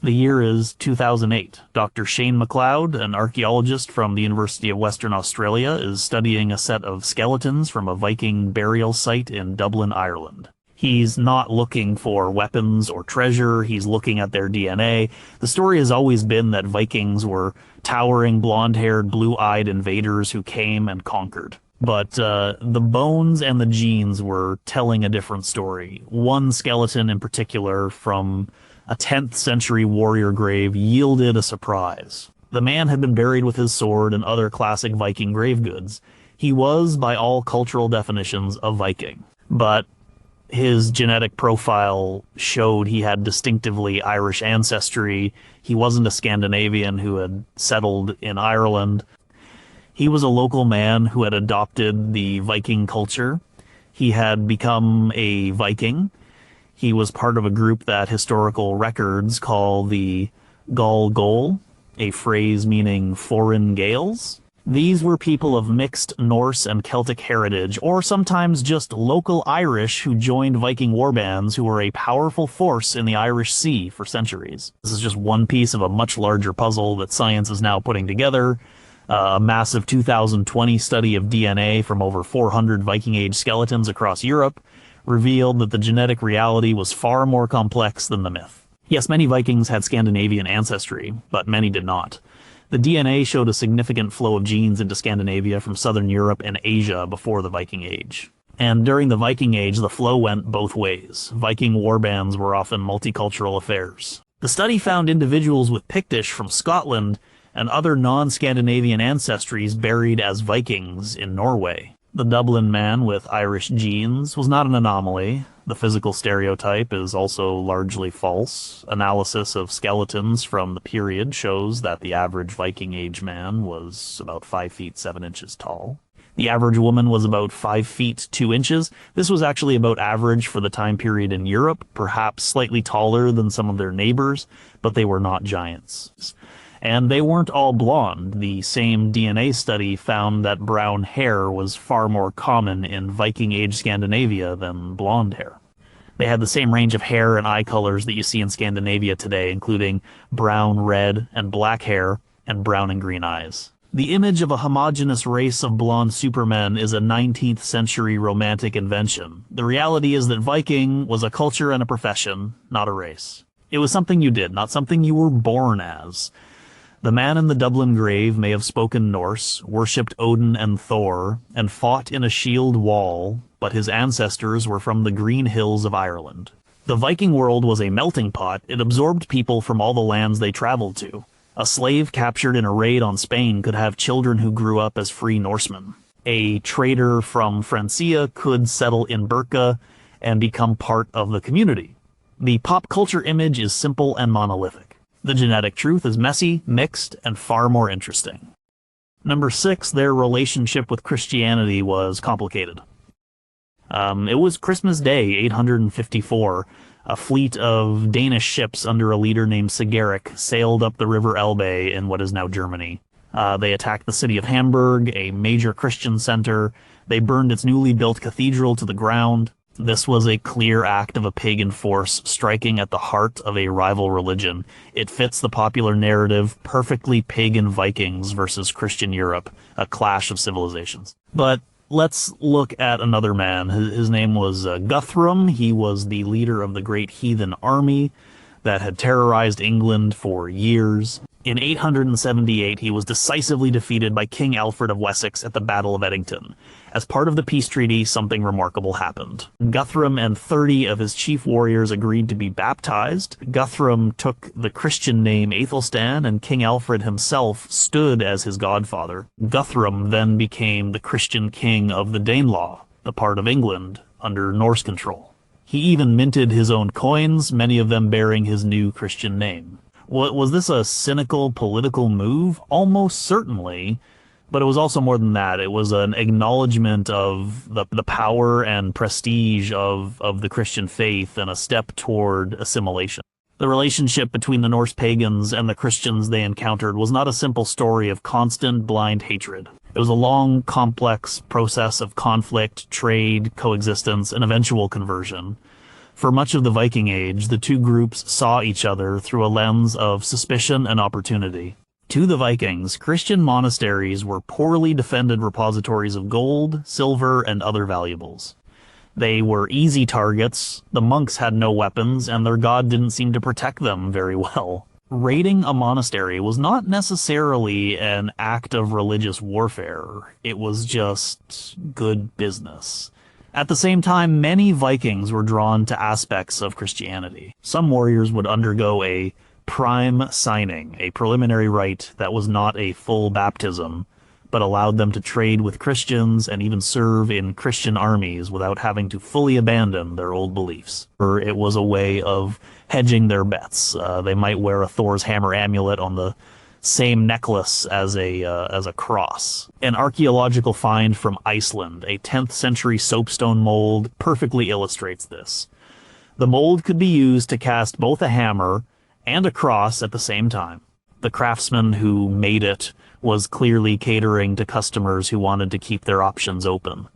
The year is 2008. Dr. Shane McLeod, an archaeologist from the University of Western Australia, is studying a set of skeletons from a Viking burial site in Dublin, Ireland. He's not looking for weapons or treasure, he's looking at their DNA. The story has always been that Vikings were towering, blonde-haired, blue-eyed invaders who came and conquered. But the bones and the genes were telling a different story. One skeleton in particular from a 10th century warrior grave yielded a surprise. The man had been buried with his sword and other classic Viking grave goods. He was, by all cultural definitions, a Viking. But his genetic profile showed he had distinctively Irish ancestry. He wasn't a Scandinavian who had settled in Ireland. He was a local man who had adopted the Viking culture. He had become a Viking. He was part of a group that historical records call the Gall Gol, a phrase meaning foreign Gaels. These were people of mixed Norse and Celtic heritage, or sometimes just local Irish who joined Viking warbands who were a powerful force in the Irish Sea for centuries. This is just one piece of a much larger puzzle that science is now putting together. A massive 2020 study of DNA from over 400 Viking Age skeletons across Europe revealed that the genetic reality was far more complex than the myth. Yes, many Vikings had Scandinavian ancestry, but many did not. The DNA showed a significant flow of genes into Scandinavia from southern Europe and Asia before the Viking Age. And during the Viking Age, the flow went both ways. Viking warbands were often multicultural affairs. The study found individuals with Pictish from Scotland and other non-Scandinavian ancestries buried as Vikings in Norway. The Dublin man with Irish genes was not an anomaly. The physical stereotype is also largely false. Analysis of skeletons from the period shows that the average Viking Age man was about 5 feet 7 inches tall. The average woman was about 5 feet 2 inches. This was actually about average for the time period in Europe, perhaps slightly taller than some of their neighbors, but they were not giants. And they weren't all blonde. The same DNA study found that brown hair was far more common in Viking Age Scandinavia than blonde hair. They had the same range of hair and eye colors that you see in Scandinavia today, including brown, red, and black hair, and brown and green eyes. The image of a homogeneous race of blonde supermen is a 19th century romantic invention. The reality is that Viking was a culture and a profession, not a race. It was something you did, not something you were born as. The man in the Dublin grave may have spoken Norse, worshipped Odin and Thor, and fought in a shield wall, but his ancestors were from the green hills of Ireland. The Viking world was a melting pot. It absorbed people from all the lands they traveled to. A slave captured in a raid on Spain could have children who grew up as free Norsemen. A trader from Francia could settle in Birka and become part of the community. The pop culture image is simple and monolithic. The genetic truth is messy, mixed, and far more interesting. Number 6, their relationship with Christianity was complicated. It was Christmas Day, 854. A fleet of Danish ships under a leader named Sigeric sailed up the river Elbe in what is now Germany. They attacked the city of Hamburg, a major Christian center. They burned its newly built cathedral to the ground. This was a clear act of a pagan force striking at the heart of a rival religion. It fits the popular narrative, perfectly pagan Vikings versus Christian Europe, a clash of civilizations. But let's look at another man. His name was Guthrum. He was the leader of the great heathen army that had terrorized England for years. In 878, he was decisively defeated by King Alfred of Wessex at the Battle of Edington. As part of the peace treaty, something remarkable happened. Guthrum and 30 of his chief warriors agreed to be baptized. Guthrum took the Christian name Aethelstan, and King Alfred himself stood as his godfather. Guthrum then became the Christian king of the Danelaw, the part of England under Norse control. He even minted his own coins, many of them bearing his new Christian name. Was this a cynical political move? Almost certainly, but it was also more than that. It was an acknowledgement of the power and prestige of the Christian faith and a step toward assimilation. The relationship between the Norse pagans and the Christians they encountered was not a simple story of constant, blind hatred. It was a long, complex process of conflict, trade, coexistence, and eventual conversion. For much of the Viking Age, the two groups saw each other through a lens of suspicion and opportunity. To the Vikings, Christian monasteries were poorly defended repositories of gold, silver, and other valuables. They were easy targets, the monks had no weapons, and their god didn't seem to protect them very well. Raiding a monastery was not necessarily an act of religious warfare, it was just good business. At the same time, many Vikings were drawn to aspects of Christianity. Some warriors would undergo a prime signing, a preliminary rite that was not a full baptism, but allowed them to trade with Christians and even serve in Christian armies without having to fully abandon their old beliefs. Or it was a way of hedging their bets. They might wear a Thor's hammer amulet on the same necklace as a cross. An archaeological find from Iceland, a 10th century soapstone mold, perfectly illustrates this. The mold could be used to cast both a hammer and a cross at the same time. The craftsman who made it was clearly catering to customers who wanted to keep their options open.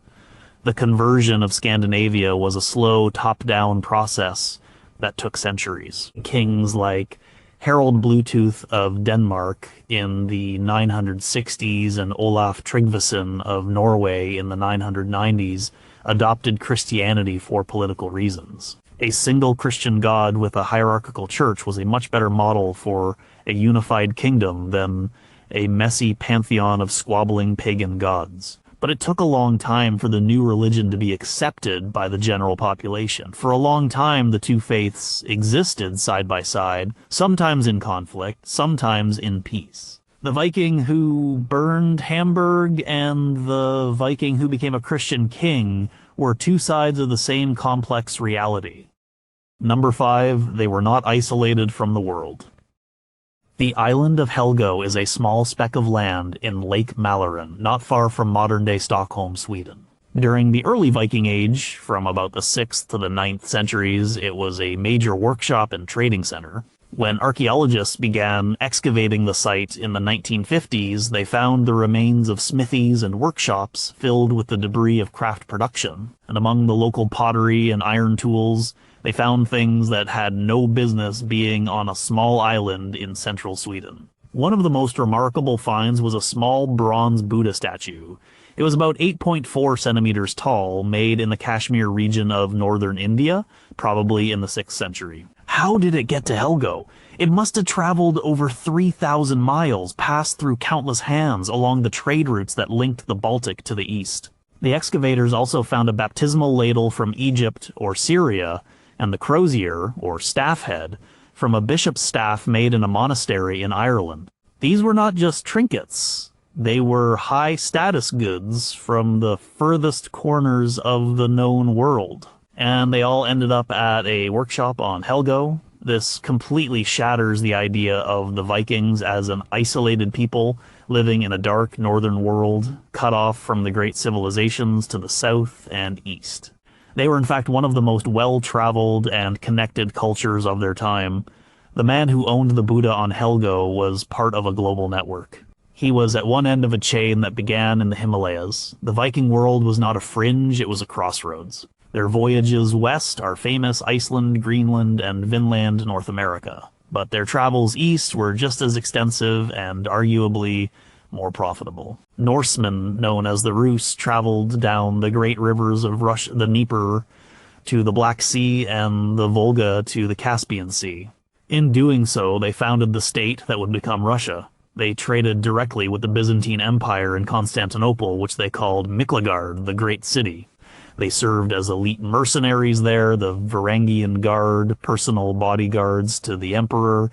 The conversion of Scandinavia was a slow top-down process that took centuries. Kings like Harald Bluetooth of Denmark in the 960s and Olaf Tryggvason of Norway in the 990s adopted Christianity for political reasons. A single Christian god with a hierarchical church was a much better model for a unified kingdom than a messy pantheon of squabbling pagan gods. But it took a long time for the new religion to be accepted by the general population. For a long time, the two faiths existed side by side, sometimes in conflict, sometimes in peace. The Viking who burned Hamburg and the Viking who became a Christian king were two sides of the same complex reality. Number 5, they were not isolated from the world. The island of Helgö is a small speck of land in Lake Mälaren, not far from modern-day Stockholm, Sweden. During the early Viking Age, from about the 6th to the 9th centuries, it was a major workshop and trading center. When archaeologists began excavating the site in the 1950s, they found the remains of smithies and workshops filled with the debris of craft production. And among the local pottery and iron tools, they found things that had no business being on a small island in central Sweden. One of the most remarkable finds was a small bronze Buddha statue. It was about 8.4 centimeters tall, made in the Kashmir region of northern India, probably in the 6th century. How did it get to Helgö? It must have traveled over 3,000 miles, passed through countless hands along the trade routes that linked the Baltic to the east. The excavators also found a baptismal ladle from Egypt or Syria, and the crozier, or staff head, from a bishop's staff made in a monastery in Ireland. These were not just trinkets. They were high-status goods from the furthest corners of the known world. And they all ended up at a workshop on Helgö. This completely shatters the idea of the Vikings as an isolated people living in a dark northern world, cut off from the great civilizations to the south and east. They were in fact one of the most well-traveled and connected cultures of their time. The man who owned the Buddha on Helgö was part of a global network. He was at one end of a chain that began in the Himalayas. The Viking world was not a fringe, it was a crossroads. Their voyages west are famous Iceland, Greenland, and Vinland, North America. But their travels east were just as extensive and arguably more profitable. Norsemen, known as the Rus, traveled down the great rivers of Russia, the Dnieper, to the Black Sea and the Volga to the Caspian Sea. In doing so, they founded the state that would become Russia. They traded directly with the Byzantine Empire in Constantinople, which they called Miklagard, the Great City. They served as elite mercenaries there, the Varangian Guard, personal bodyguards to the emperor.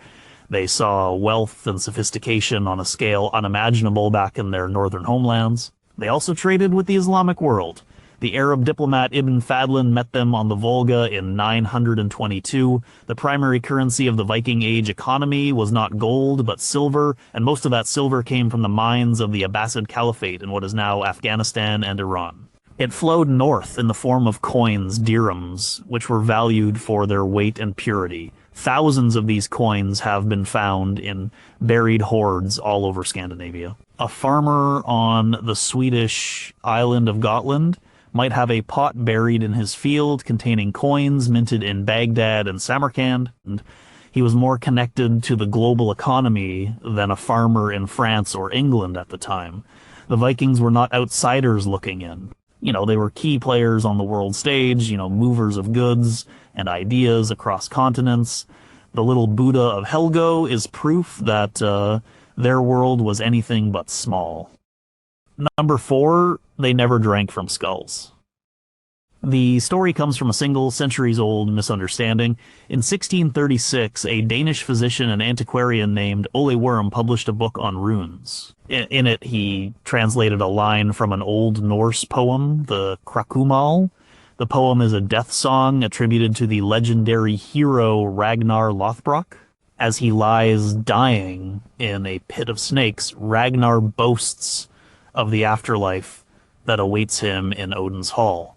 They saw wealth and sophistication on a scale unimaginable back in their northern homelands. They also traded with the Islamic world. The Arab diplomat Ibn Fadlan met them on the Volga in 922. The primary currency of the Viking Age economy was not gold, but silver, and most of that silver came from the mines of the Abbasid Caliphate in what is now Afghanistan and Iran. It flowed north in the form of coins, dirhams, which were valued for their weight and purity. Thousands of these coins have been found in buried hoards all over Scandinavia. A farmer on the Swedish island of Gotland might have a pot buried in his field containing coins minted in Baghdad and Samarkand. And he was more connected to the global economy than a farmer in France or England at the time. The Vikings were not outsiders looking in. They were key players on the world stage, movers of goods and ideas across continents. The little Buddha of Helgo is proof that their world was anything but small. Number 4, they never drank from skulls. The story comes from a single centuries-old misunderstanding. In 1636, a Danish physician and antiquarian named Ole Worm published a book on runes. In it, he translated a line from an Old Norse poem, the Krakumal. The poem is a death song attributed to the legendary hero Ragnar Lothbrok. As he lies dying in a pit of snakes, Ragnar boasts of the afterlife that awaits him in Odin's Hall.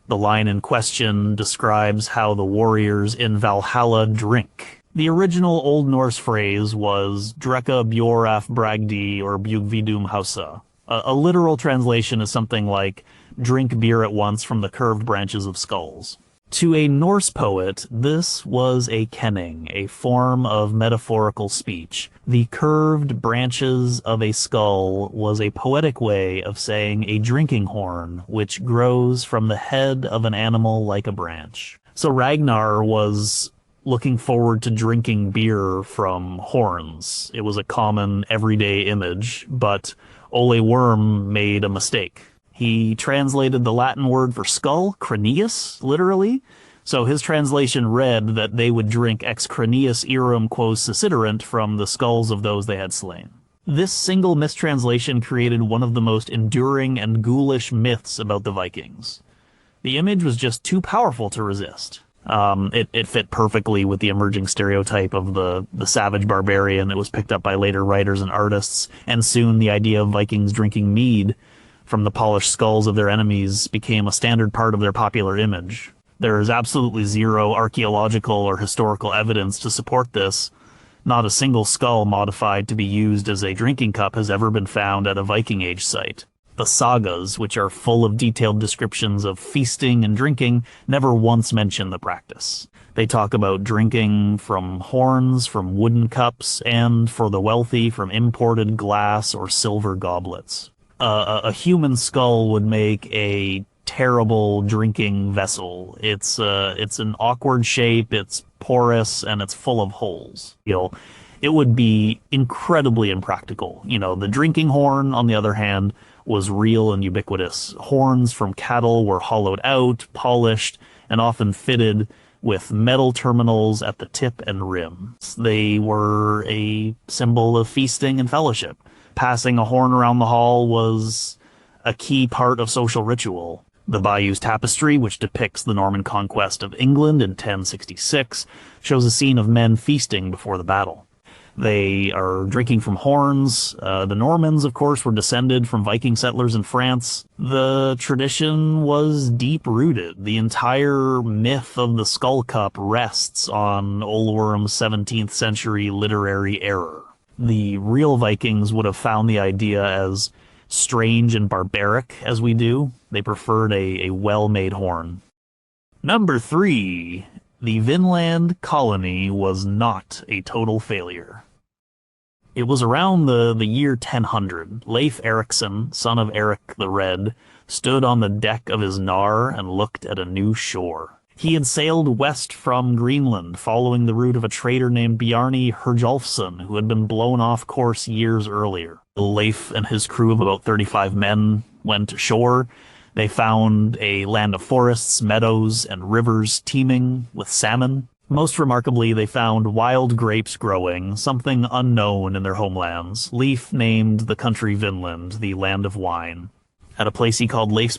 The line in question describes how the warriors in Valhalla drink. The original Old Norse phrase was Drekka Bjoraf Bragdi or Bjugvidum Hausa. A literal translation is something like drink beer at once from the curved branches of skulls. To a Norse poet, this was a kenning, a form of metaphorical speech. The curved branches of a skull was a poetic way of saying a drinking horn, which grows from the head of an animal like a branch. So Ragnar was looking forward to drinking beer from horns. It was a common everyday image, but Ole Worm made a mistake. He translated the Latin word for skull, cranius, literally. So his translation read that they would drink ex cranius erum quos suciderant from the skulls of those they had slain. This single mistranslation created one of the most enduring and ghoulish myths about the Vikings. The image was just too powerful to resist. It fit perfectly with the emerging stereotype of the savage barbarian. It was picked up by later writers and artists, and soon the idea of Vikings drinking mead from the polished skulls of their enemies became a standard part of their popular image. There is absolutely zero archaeological or historical evidence to support this. Not a single skull modified to be used as a drinking cup has ever been found at a Viking Age site. The sagas, which are full of detailed descriptions of feasting and drinking, never once mention the practice. They talk about drinking from horns, from wooden cups, and, for the wealthy, from imported glass or silver goblets. A human skull would make a terrible drinking vessel. It's an awkward shape, it's porous, and it's full of holes. It would be incredibly impractical. The drinking horn, on the other hand, was real and ubiquitous. Horns from cattle were hollowed out, polished, and often fitted with metal terminals at the tip and rim. They were a symbol of feasting and fellowship. Passing a horn around the hall was a key part of social ritual. The Bayeu's tapestry, which depicts the Norman conquest of England in 1066, shows a scene of men feasting before the battle. They are drinking from horns. The Normans, of course, were descended from Viking settlers in France. The tradition was deep-rooted. The entire myth of the skull cup rests on Ole Worm's 17th century literary error. The real Vikings would have found the idea as strange and barbaric as we do. They preferred a well-made horn. Number 3. The Vinland colony was not a total failure. It was around the year 1000. Leif Erikson, son of Eric the Red, stood on the deck of his Nar and looked at a new shore. He had sailed west from Greenland, following the route of a trader named Bjarni Herjolfsson, who had been blown off course years earlier. Leif and his crew of about 35 men went ashore. They found a land of forests, meadows, and rivers teeming with salmon. Most remarkably, they found wild grapes growing, something unknown in their homelands. Leif named the country Vinland, the land of wine. At a place he called Leif's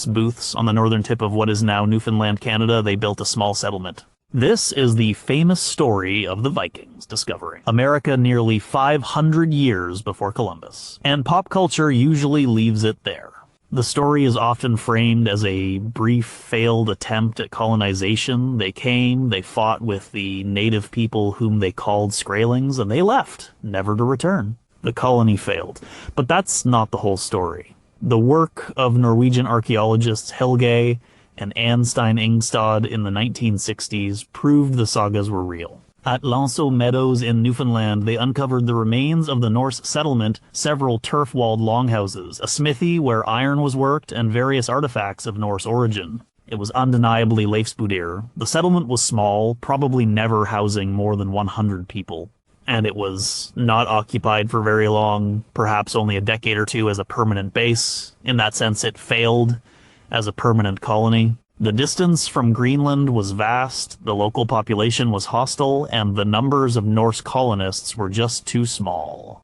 Booths on the northern tip of what is now Newfoundland, Canada, they built a small settlement. This is the famous story of the Vikings discovering America nearly 500 years before Columbus, and pop culture usually leaves it there. The story is often framed as a brief failed attempt at colonization. They came, they fought with the native people whom they called Skraelings, and they left, never to return. The colony failed. But that's not the whole story. The work of Norwegian archaeologists Helge and Anstein Ingstad in the 1960s proved the sagas were real. At Lanceau Meadows in Newfoundland, they uncovered the remains of the Norse settlement, several turf-walled longhouses, a smithy where iron was worked, and various artifacts of Norse origin. It was undeniably Leifsbudir. The settlement was small, probably never housing more than 100 people. And it was not occupied for very long, perhaps only a decade or two as a permanent base. In that sense, it failed as a permanent colony. The distance from Greenland was vast, the local population was hostile, and the numbers of Norse colonists were just too small.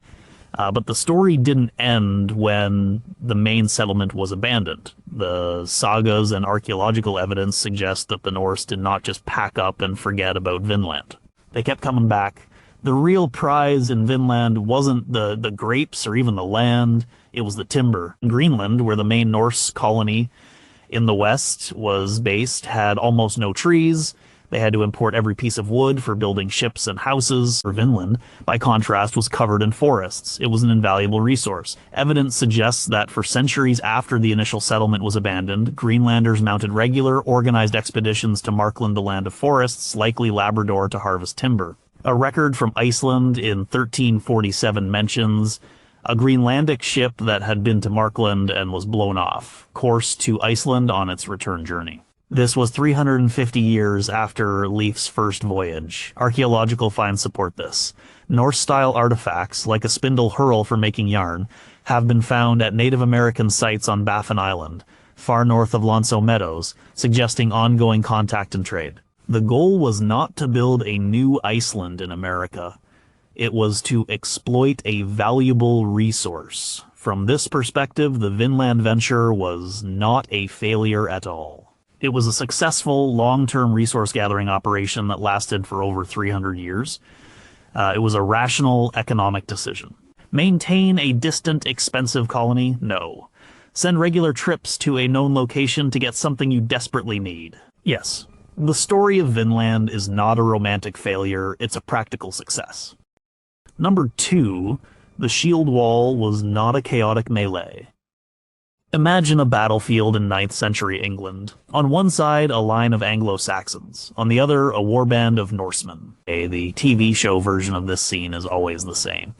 But the story didn't end when the main settlement was abandoned. The sagas and archaeological evidence suggest that the Norse did not just pack up and forget about Vinland. They kept coming back. The real prize in Vinland wasn't the grapes or even the land, it was the timber. Greenland, where the main Norse colony in the west was based, had almost no trees. They had to import every piece of wood for building ships and houses. Vinland, by contrast, was covered in forests. It was an invaluable resource. Evidence suggests that for centuries after the initial settlement was abandoned, Greenlanders mounted regular, organized expeditions to Markland, the land of forests, likely Labrador, to harvest timber. A record from Iceland in 1347 mentions a Greenlandic ship that had been to Markland and was blown off, course to Iceland on its return journey. This was 350 years after Leif's first voyage. Archaeological finds support this. Norse-style artifacts, like a spindle hurl for making yarn, have been found at Native American sites on Baffin Island, far north of Lanceau Meadows, suggesting ongoing contact and trade. The goal was not to build a new Iceland in America. It was to exploit a valuable resource. From this perspective, the Vinland venture was not a failure at all. It was a successful, long-term resource-gathering operation that lasted for over 300 years. It was a rational economic decision. Maintain a distant, expensive colony? No. Send regular trips to a known location to get something you desperately need? Yes. The story of Vinland is not a romantic failure, it's a practical success. Number 2, the shield wall was not a chaotic melee. Imagine a battlefield in 9th century England. On one side, a line of Anglo-Saxons. On the other, a warband of Norsemen. The TV show version of this scene is always the same.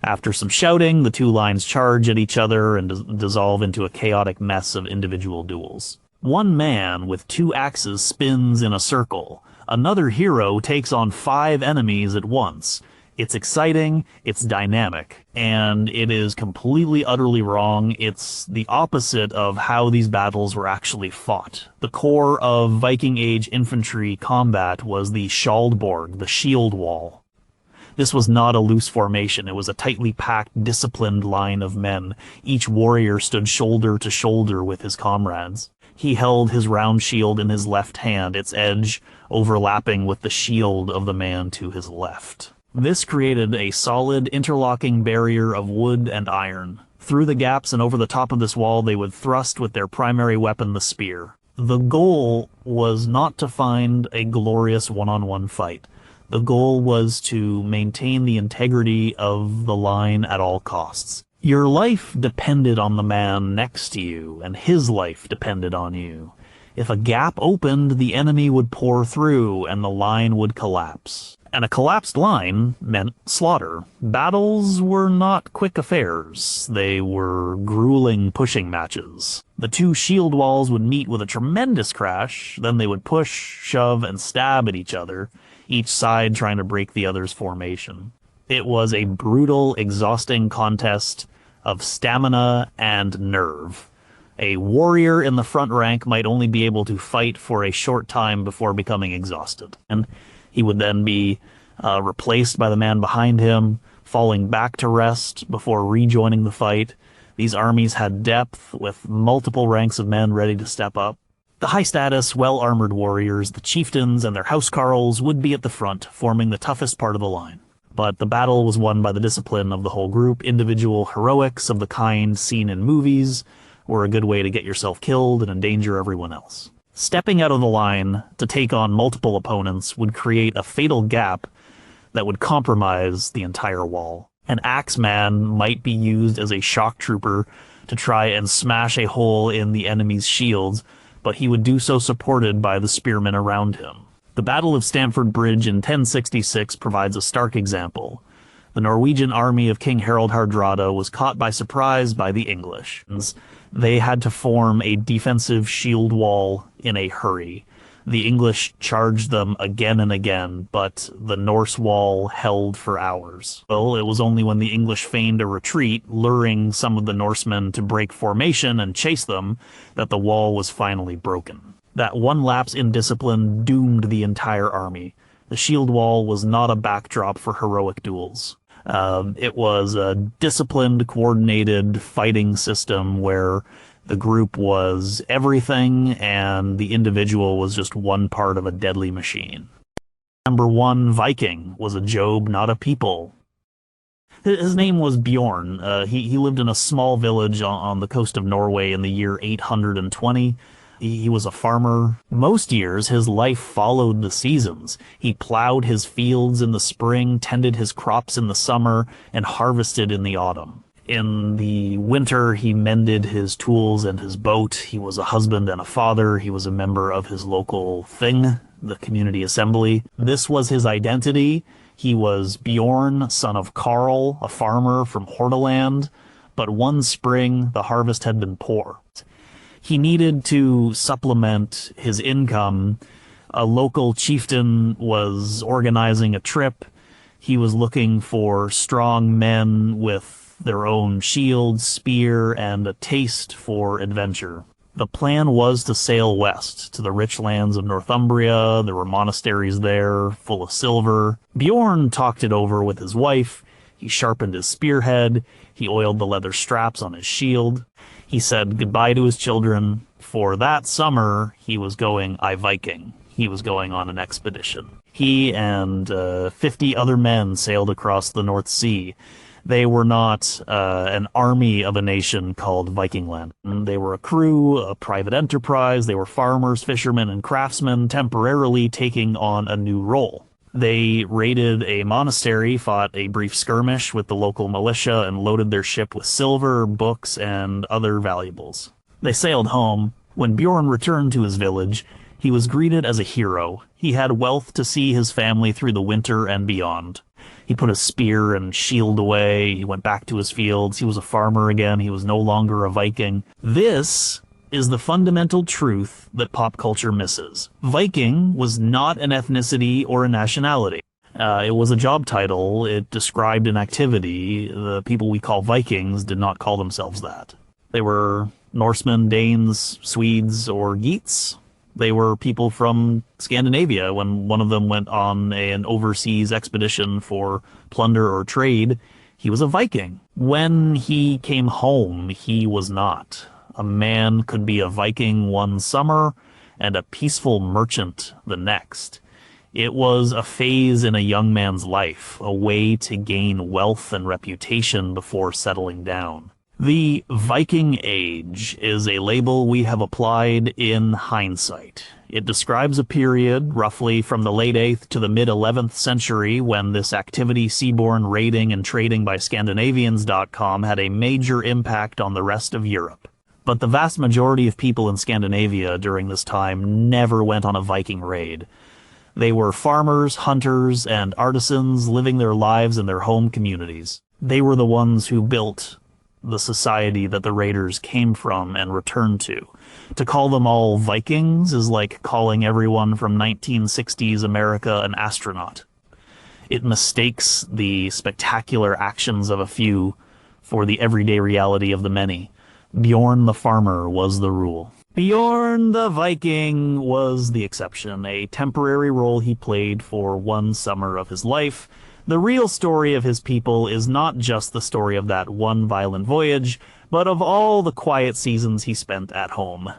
After some shouting, the two lines charge at each other and dissolve into a chaotic mess of individual duels. One man with 2 axes spins in a circle. Another hero takes on 5 enemies at once. It's exciting, it's dynamic, and it is completely, utterly wrong. It's the opposite of how these battles were actually fought. The core of Viking Age infantry combat was the Skjoldborg, the shield wall. This was not a loose formation. It was a tightly packed, disciplined line of men. Each warrior stood shoulder to shoulder with his comrades. He held his round shield in his left hand, its edge overlapping with the shield of the man to his left. This created a solid, interlocking barrier of wood and iron. Through the gaps and over the top of this wall, they would thrust with their primary weapon, the spear. The goal was not to find a glorious one-on-one fight. The goal was to maintain the integrity of the line at all costs. Your life depended on the man next to you, and his life depended on you. If a gap opened, the enemy would pour through, and the line would collapse. And a collapsed line meant slaughter. Battles were not quick affairs. They were grueling pushing matches. The 2 shield walls would meet with a tremendous crash, then they would push, shove, and stab at each other, each side trying to break the other's formation. It was a brutal, exhausting contest of stamina and nerve. A warrior in the front rank might only be able to fight for a short time before becoming exhausted. And he would then be replaced by the man behind him, falling back to rest before rejoining the fight. These armies had depth, with multiple ranks of men ready to step up. The high-status, well-armored warriors, the chieftains, and their housecarls would be at the front, forming the toughest part of the line. But the battle was won by the discipline of the whole group. Individual heroics of the kind seen in movies were a good way to get yourself killed and endanger everyone else. Stepping out of the line to take on multiple opponents would create a fatal gap that would compromise the entire wall. An axeman might be used as a shock trooper to try and smash a hole in the enemy's shields, but he would do so supported by the spearmen around him. The Battle of Stamford Bridge in 1066 provides a stark example. The Norwegian army of King Harald Hardrada was caught by surprise by the English. They had to form a defensive shield wall in a hurry. The English charged them again and again, but the Norse wall held for hours. Well, it was only when the English feigned a retreat, luring some of the Norsemen to break formation and chase them, that the wall was finally broken. That one lapse in discipline doomed the entire army. The shield wall was not a backdrop for heroic duels. It was a disciplined, coordinated fighting system where the group was everything and the individual was just one part of a deadly machine. Number 1, Viking, was a Job, not a people. His name was Bjorn. He lived in a small village on the coast of Norway in the year 820. He was a farmer. Most years, his life followed the seasons. He plowed his fields in the spring, tended his crops in the summer, and harvested in the autumn. In the winter, he mended his tools and his boat. He was a husband and a father. He was a member of his local thing, the community assembly. This was his identity. He was Bjorn, son of Karl, a farmer from Hordaland. But one spring, the harvest had been poor. He needed to supplement his income. A local chieftain was organizing a trip. He was looking for strong men with their own shield, spear, and a taste for adventure. The plan was to sail west to the rich lands of Northumbria. There were monasteries there, full of silver. Bjorn talked it over with his wife. He sharpened his spearhead. He oiled the leather straps on his shield. He said goodbye to his children. For that summer, he was going Viking. He was going on an expedition. He and 50 other men sailed across the North Sea. They were not an army of a nation called Vikingland. They were a crew, a private enterprise. They were farmers, fishermen, and craftsmen temporarily taking on a new role. They raided a monastery, fought a brief skirmish with the local militia, and loaded their ship with silver, books, and other valuables. They sailed home. When Bjorn returned to his village, he was greeted as a hero. He had wealth to see his family through the winter and beyond. He put his spear and shield away. He went back to his fields. He was a farmer again. He was no longer a Viking. This is the fundamental truth that pop culture misses. Viking was not an ethnicity or a nationality. It was a job title. It described an activity. The people we call Vikings did not call themselves that. They were Norsemen, Danes, Swedes, or Geats. They were people from Scandinavia. When one of them went on an overseas expedition for plunder or trade, he was a Viking. When he came home, he was not. A man could be a Viking one summer and a peaceful merchant the next. It was a phase in a young man's life, a way to gain wealth and reputation before settling down. The Viking Age is a label we have applied in hindsight. It describes a period roughly from the late 8th to the mid-11th century when this activity, seaborne raiding and trading by Scandinavians.com, had a major impact on the rest of Europe. But the vast majority of people in Scandinavia during this time never went on a Viking raid. They were farmers, hunters, and artisans living their lives in their home communities. They were the ones who built the society that the raiders came from and returned to. To call them all Vikings is like calling everyone from 1960s America an astronaut. It mistakes the spectacular actions of a few for the everyday reality of the many. Bjorn the farmer was the rule. Bjorn the Viking was the exception, a temporary role he played for one summer of his life. The real story of his people is not just the story of that one violent voyage, but of all the quiet seasons he spent at home.